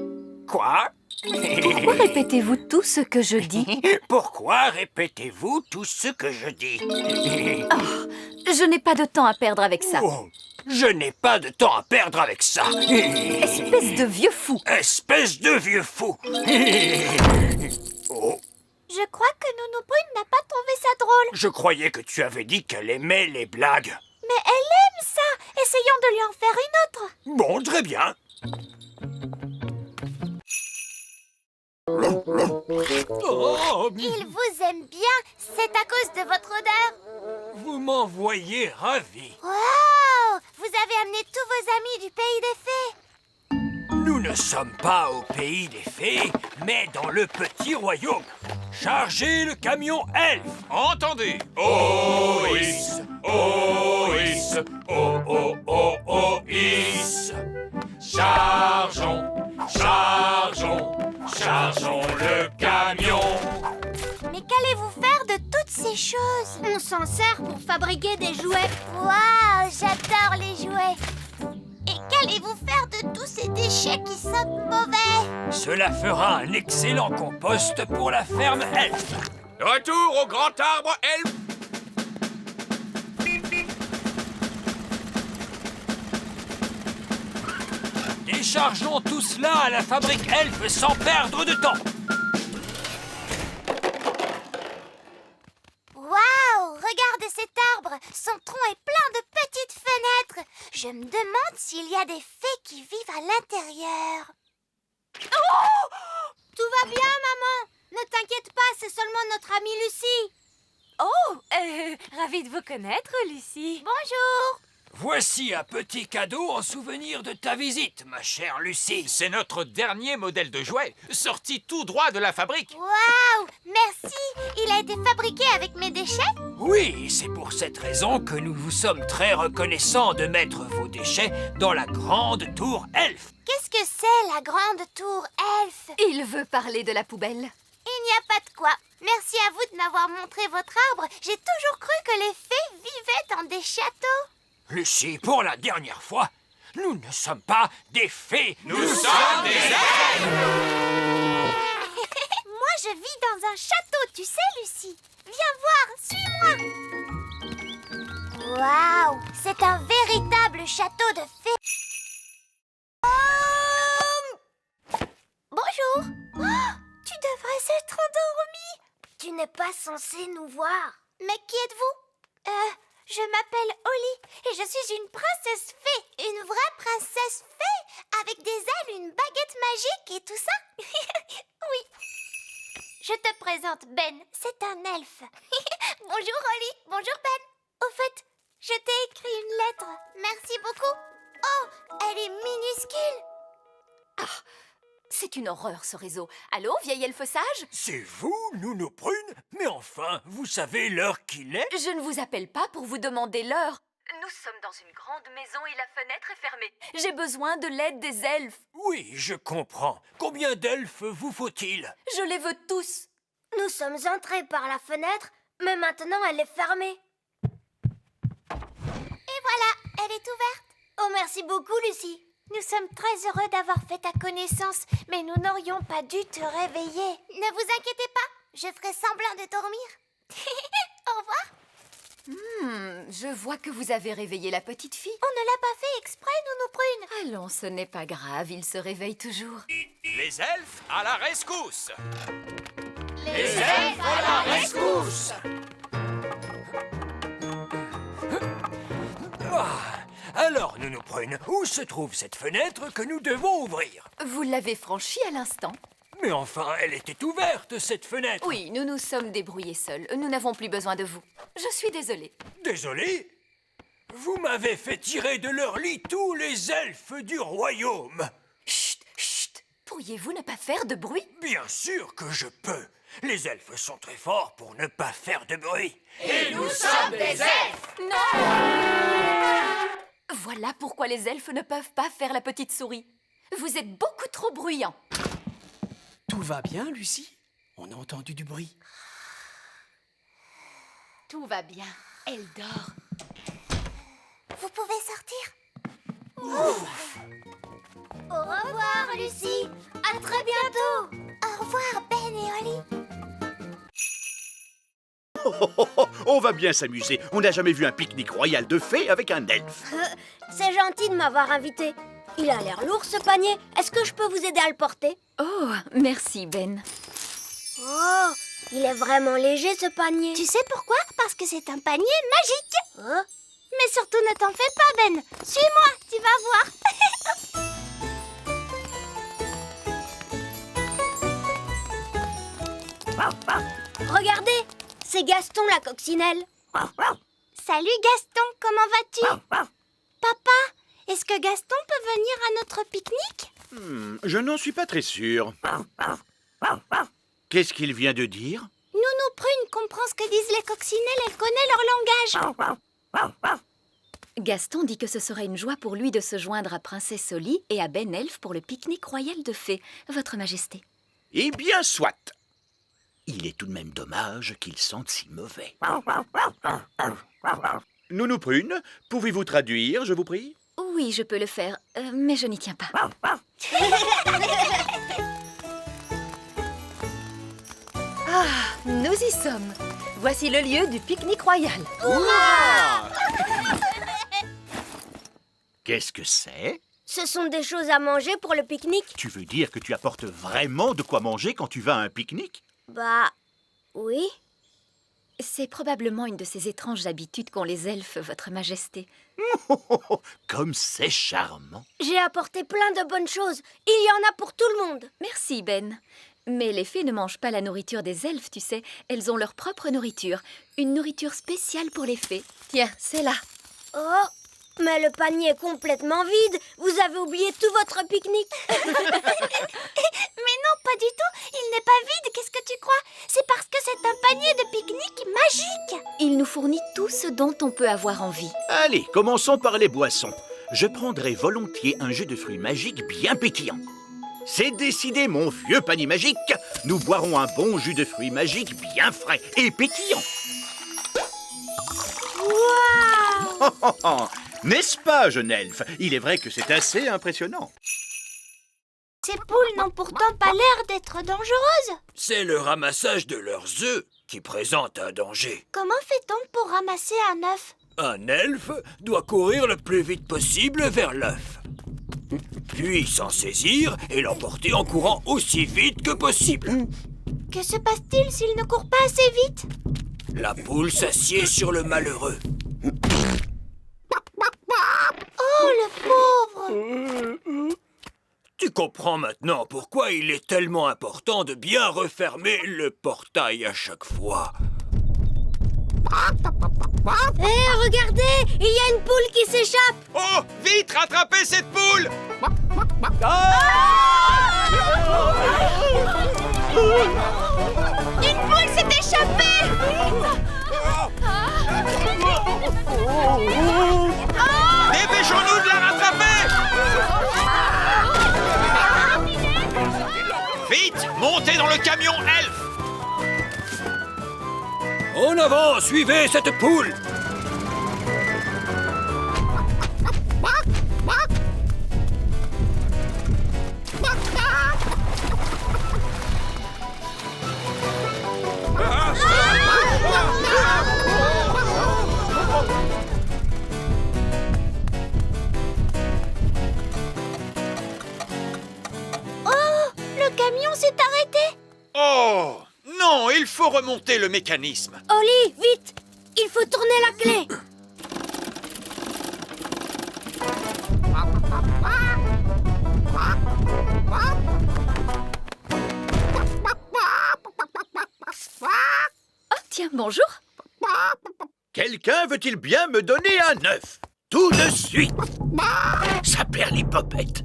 Quoi? Pourquoi répétez-vous tout ce que je dis? Pourquoi répétez-vous tout ce que je dis? Je n'ai pas de temps à perdre avec ça. Oh, je n'ai pas de temps à perdre avec ça. Espèce de vieux fou. Espèce de vieux fou. Oh, Je crois que Nounou Prune n'a pas trouvé ça drôle. je croyais que tu avais dit qu'elle aimait les blagues. Mais elle aime ça. Essayons de lui en faire une autre. Bon, très bien. Oh, Il vous aime bien. C'est à cause de votre odeur. vous m'envoyez ravi. Wow! Vous avez amené tous vos amis du pays des fées. Nous ne ne sommes pas au pays des fées, mais dans le petit royaume. Chargez le camion elfe. Entendu. Ois, Ois, Ois. Chargeons, chargeons, chargeons le camion. Mais qu'allez-vous faire de toutes ces choses? On s'en sert pour fabriquer des jouets. Waouh, j'adore les jouets. Et qu'allez-vous faire de tous ces déchets qui sentent mauvais? Cela fera un excellent compost pour la ferme elfe. Retour au grand arbre elfe. Déchargeons tout cela à la fabrique elfe sans perdre de temps. Waouh, regardez cet arbre. Son tronc est plein de petites fenêtres. Je me demande s'il y a des fées qui vivent à l'intérieur. Oh! Tout va bien, maman. Ne t'inquiète pas, c'est seulement notre amie Lucie. Oh, ravie de vous connaître, Lucie. Bonjour. Voici un petit cadeau en souvenir de ta visite, ma chère Lucie. C'est notre dernier modèle de jouet, sorti tout droit de la fabrique. Waouh, merci. Il a été fabriqué avec mes déchets? Oui, c'est pour cette raison que nous vous sommes très reconnaissants de mettre vos déchets dans la grande tour elfe. Qu'est-ce que c'est, la grande tour elfe? Il veut parler de la poubelle. Il n'y a pas de quoi. Merci à vous de m'avoir montré votre arbre. J'ai toujours cru que les fées vivaient dans des châteaux. Lucie, pour la dernière fois, nous ne sommes pas des fées. Nous sommes des elfes. Moi, je vis dans un château, tu sais, Lucie. Viens voir, suis-moi. Waouh, c'est un véritable château de fées. Bonjour. Oh, tu devrais être endormie. Tu n'es pas censée nous voir. Mais qui êtes-vous? Je m'appelle Holly et je suis une princesse fée. Une vraie princesse fée avec des ailes, une baguette magique et tout ça. Oui. Je te présente Ben, c'est un elfe. Bonjour Holly, bonjour Ben. Au fait, je t'ai écrit une lettre. Merci beaucoup. Oh, elle est minuscule. C'est une horreur, ce réseau. Allô, vieil elfe sage? C'est vous, Nounou Prune? Mais enfin, vous savez l'heure qu'il est? Je ne vous appelle pas pour vous demander l'heure. Nous sommes dans une grande maison et la fenêtre est fermée. J'ai besoin de l'aide des elfes. Oui, je comprends. Combien d'elfes vous faut-il? Je les veux tous. Nous sommes entrés par la fenêtre, mais maintenant elle est fermée. Et voilà, elle est ouverte. Oh, merci beaucoup, Lucie. Nous sommes très heureux d'avoir fait ta connaissance, mais nous n'aurions pas dû te réveiller. Ne vous inquiétez pas, je ferai semblant de dormir. Au revoir. Je vois que vous avez réveillé la petite fille. On ne l'a pas fait exprès, Nounou Prune. Allons, ce n'est pas grave, il se réveille toujours. Les elfes à la rescousse. Les elfes à la rescousse! Alors, Nounou Prune, où se trouve cette fenêtre que nous devons ouvrir? Vous l'avez franchie à l'instant. Mais enfin, elle était ouverte, cette fenêtre. Oui, nous nous sommes débrouillés seuls. Nous n'avons plus besoin de vous. Je suis désolée. Désolé? Vous m'avez fait tirer de leur lit tous les elfes du royaume. Chut, chut. Pourriez-vous ne pas faire de bruit? Bien sûr que je peux. Les elfes sont très forts pour ne pas faire de bruit. Et nous sommes des elfes. Non! Voilà pourquoi les elfes ne peuvent pas faire la petite souris. Vous êtes beaucoup trop bruyants. Tout va bien, Lucie? On a entendu du bruit. Tout va bien. Elle dort. Vous pouvez sortir. Ouf. Au revoir, Lucie. À très bientôt. Au revoir, Ben et Holly. On va bien s'amuser. On n'a jamais vu un pique-nique royal de fées avec un elfe. C'est gentil de m'avoir invité. Il a l'air lourd, ce panier. Est-ce que je peux vous aider à le porter? Oh, merci, Ben. Oh, il est vraiment léger, ce panier. Tu sais pourquoi? Parce que c'est un panier magique. Oh. Mais surtout, ne t'en fais pas, Ben. Suis-moi, tu vas voir. Regardez, c'est Gaston, la coccinelle. Salut, Gaston, comment vas-tu? Papa, est-ce que Gaston peut venir à notre pique-nique? Je n'en suis pas très sûr. Qu'est-ce qu'il vient de dire? Nounou Prune comprend ce que disent les coccinelles, elle connaît leur langage. Gaston dit que ce serait une joie pour lui de se joindre à Princesse Oli et à Ben Elfe pour le pique-nique royal de fées, Votre Majesté. Eh bien, soit. Il est tout de même dommage qu'ils sentent si mauvais. Nounou Prune, pouvez-vous traduire, je vous prie? Oui, je peux le faire, mais je n'y tiens pas. Ah, nous y sommes. Voici le lieu du pique-nique royal. Qu'est-ce que c'est? Ce sont des choses à manger pour le pique-nique. Tu veux dire que tu apportes vraiment de quoi manger quand tu vas à un pique-nique? Bah, oui. C'est probablement une de ces étranges habitudes qu'ont les elfes, Votre Majesté. Comme c'est charmant. J'ai apporté plein de bonnes choses. Il y en a pour tout le monde. Merci, Ben. Mais les fées ne mangent pas la nourriture des elfes, tu sais. Elles ont leur propre nourriture. Une nourriture spéciale pour les fées. Tiens, c'est là. Oh, mais le panier est complètement vide. Vous avez oublié tout votre pique-nique. Mais non, pas du tout. Il n'est pas vide. Qu'est-ce que tu crois? C'est parce que c'est un panier de pique-nique magique. Il nous fournit tout ce dont on peut avoir envie. Allez, commençons par les boissons. Je prendrai volontiers un jus de fruits magique bien pétillant. C'est décidé, mon vieux panier magique. Nous boirons un bon jus de fruits magique bien frais et pétillant. Waouh! N'est-ce pas, jeune elfe? Il est vrai que c'est assez impressionnant. Ces poules n'ont pourtant pas l'air d'être dangereuses. C'est le ramassage de leurs œufs qui présente un danger. Comment fait-on pour ramasser un œuf? Un elfe doit courir le plus vite possible vers l'œuf. Puis s'en saisir et l'emporter en courant aussi vite que possible. Que se passe-t-il s'il ne court pas assez vite? La poule s'assied sur le malheureux. Oh, le pauvre! Tu comprends maintenant pourquoi il est tellement important de bien refermer le portail à chaque fois. Hé, regardez! Il y a une poule qui s'échappe! Oh, vite, rattrapez cette poule! Une poule s'est échappée! Dépêchons-nous de la rattraper! Vite, montez dans le camion elfe! En avant, suivez cette poule! Le camion s'est arrêté! Oh, non, il faut remonter le mécanisme. Oli, vite! Il faut tourner la clé! Oh, tiens, bonjour. Quelqu'un veut-il bien me donner un œuf? Tout de suite! Ça perd les popettes.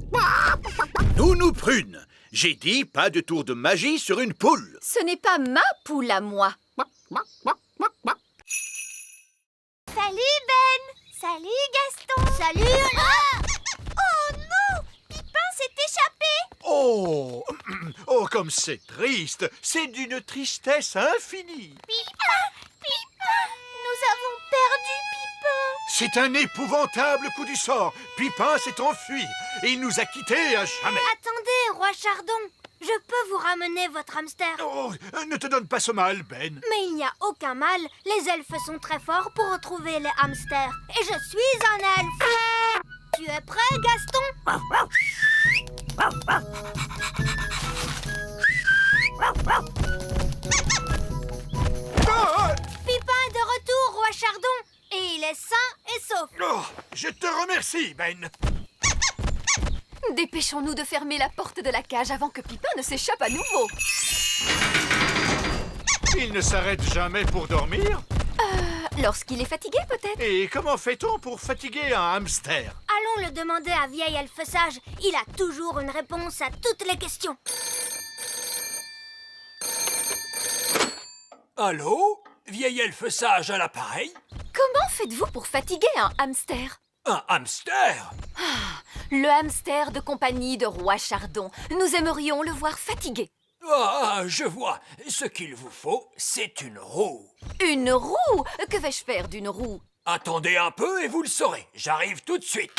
Nounou Prune, j'ai dit pas de tour de magie sur une poule. Ce n'est pas ma poule à moi. Salut Ben! Salut Gaston! Salut! Oh non! Pipin s'est échappé! Oh, oh, comme c'est triste. C'est d'une tristesse infinie. Pipin! Pipin! Nous avons perdu Pipin! C'est un épouvantable coup du sort. Pipin s'est enfui et il nous a quittés à jamais. Attendez, Roi Chardon! Je peux vous ramener votre hamster. Oh, ne te donne pas ce mal, Ben. Mais il n'y a aucun mal. Les elfes sont très forts pour retrouver les hamsters. Et je suis un elfe. Tu es prêt, Gaston? Pipin est de retour, Roi Chardon. Et il est sain et sauf. Oh, je te remercie, Ben. Dépêchons-nous de fermer la porte de la cage avant que Pipin ne s'échappe à nouveau. Il ne s'arrête jamais pour dormir. Lorsqu'il est fatigué, peut-être. Et comment fait-on pour fatiguer un hamster? Allons Allons le demander à Vieil Elfe Sage. Il a toujours une réponse à toutes les questions. Allô? Vieil elfe sage à l'appareil? Comment faites-vous pour fatiguer un hamster? Un hamster? Le hamster de compagnie de Roi Chardon. Nous aimerions le voir fatigué. Ah, je vois. Ce qu'il vous faut, c'est une roue. Une roue? Que vais-je faire d'une roue? Attendez un peu et vous le saurez. J'arrive tout de suite.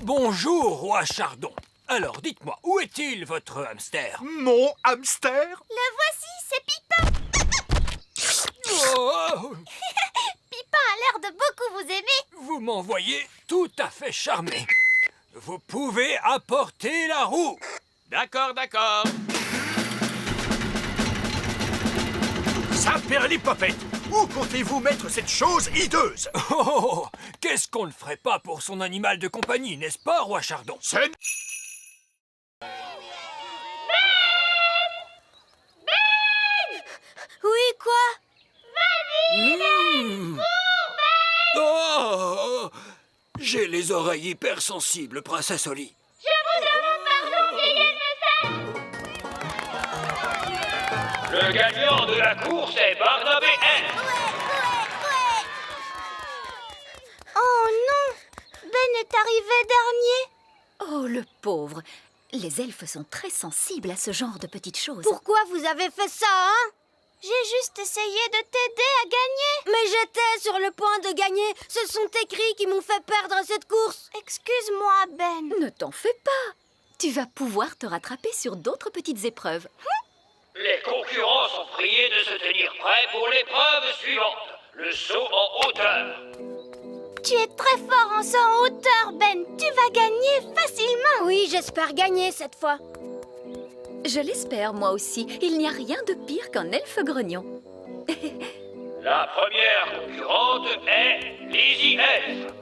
Bonjour, Roi Chardon. Alors, dites-moi, où est-il, votre hamster? Mon hamster? Le voici, c'est Pipin. Oh, Pipin a l'air de beaucoup vous aimer. vous m'envoyez tout à fait charmé. Vous pouvez apporter la roue. D'accord, d'accord. Saperlipopette, où comptez-vous mettre cette chose hideuse? Oh, qu'est-ce qu'on ne ferait pas pour son animal de compagnie, n'est-ce pas, Roi Chardon? C'est... Oui, quoi? Oh, j'ai les oreilles hypersensibles, princesse Oli. Le gagnant de la course est Barnabé Elf. Oh non! Ben est arrivé dernier. Oh, le pauvre. Les elfes sont très sensibles à ce genre de petites choses. Pourquoi vous avez fait ça, hein? J'ai juste essayé de t'aider à gagner. Mais j'étais sur le point de gagner. Ce sont tes cris qui m'ont fait perdre cette course. Excuse-moi, Ben. Ne t'en fais pas. Tu vas pouvoir te rattraper sur d'autres petites épreuves. Les concurrents sont priés de se tenir prêts pour l'épreuve suivante, le saut en hauteur. Tu es très fort en saut en hauteur, Ben. Tu vas gagner facilement. Oui, j'espère gagner cette fois. Je l'espère, moi aussi. Il n'y a rien de pire qu'un elfe grognon. La première concurrente est Lizzie Elf.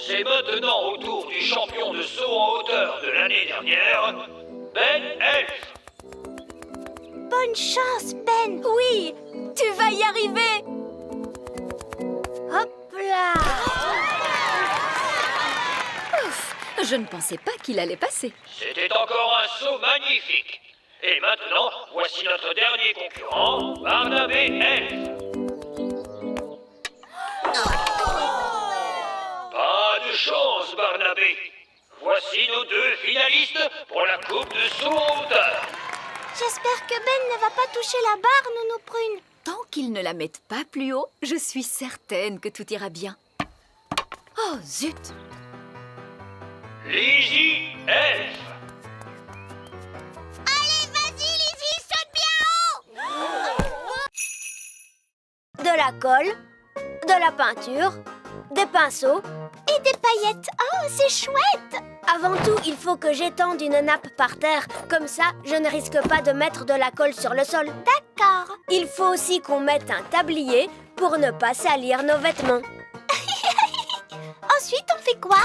C'est maintenant au tour du champion de saut en hauteur de l'année dernière, Ben Elf. Bonne chance, Ben. Oui, tu vas y arriver. Hop là. Ouf, je ne pensais pas qu'il allait passer. C'était encore un saut magnifique. Et maintenant, voici notre dernier concurrent, Barnabé Elf. Pas de chance, Barnabé. Voici nos deux finalistes pour la coupe de saut en hauteur. J'espère que Ben ne va pas toucher la barre, Nounou Prune. Tant qu'ils ne la mettent pas plus haut, je suis certaine que tout ira bien. Oh, zut! Lizzie Elf. Allez, vas-y, Lizzie, saute bien haut. De la colle, de la peinture, des pinceaux et des paillettes. Oh, c'est chouette! Avant tout, il faut que j'étende une nappe par terre. Comme ça, je ne risque pas de mettre de la colle sur le sol. D'accord. Il faut aussi qu'on mette un tablier pour ne pas salir nos vêtements. Ensuite, on fait quoi?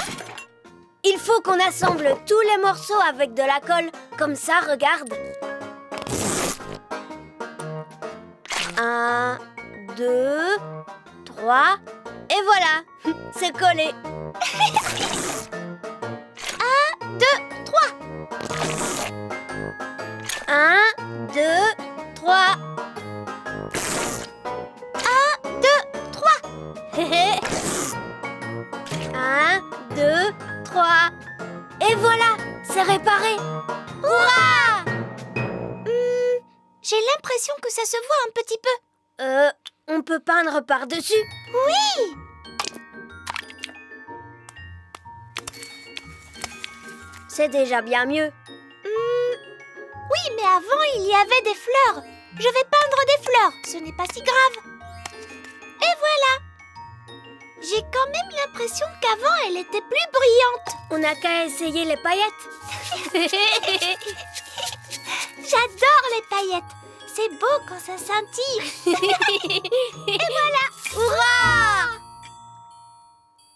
Il faut qu'on assemble tous les morceaux avec de la colle. Comme ça, regarde. 1, 2, 3... Et voilà, c'est collé. 1, 2, 3. 1, 2, 3. 1, 2, 3. 1, 2, 3. Et voilà, c'est réparé. Hurrah! J'ai l'impression que ça se voit un petit peu. On peut peindre par-dessus? Oui! C'est déjà bien mieux. Oui, mais avant, il y avait des fleurs. Je vais peindre des fleurs. Ce n'est pas si grave. Et voilà! J'ai quand même l'impression qu'avant, elle était plus brillante. On n'a qu'à essayer les paillettes. J'adore les paillettes. C'est beau quand ça scintille. Et voilà! Hurrah!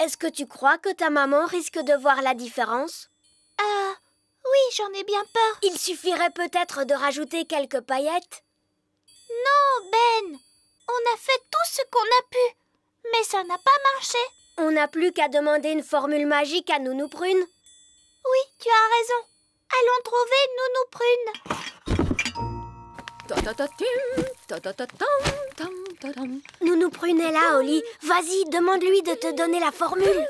Est-ce que tu crois que ta maman risque de voir la différence? Oui, j'en ai bien peur. Il suffirait peut-être de rajouter quelques paillettes. Non, Ben. On a fait tout ce qu'on a pu. Mais ça n'a pas marché. On n'a plus qu'à demander une formule magique à Nounou Prune. Oui, tu as raison. Allons trouver Nounou Prune. Nounou Prune est là, Oli. Vas-y, demande-lui de te donner la formule.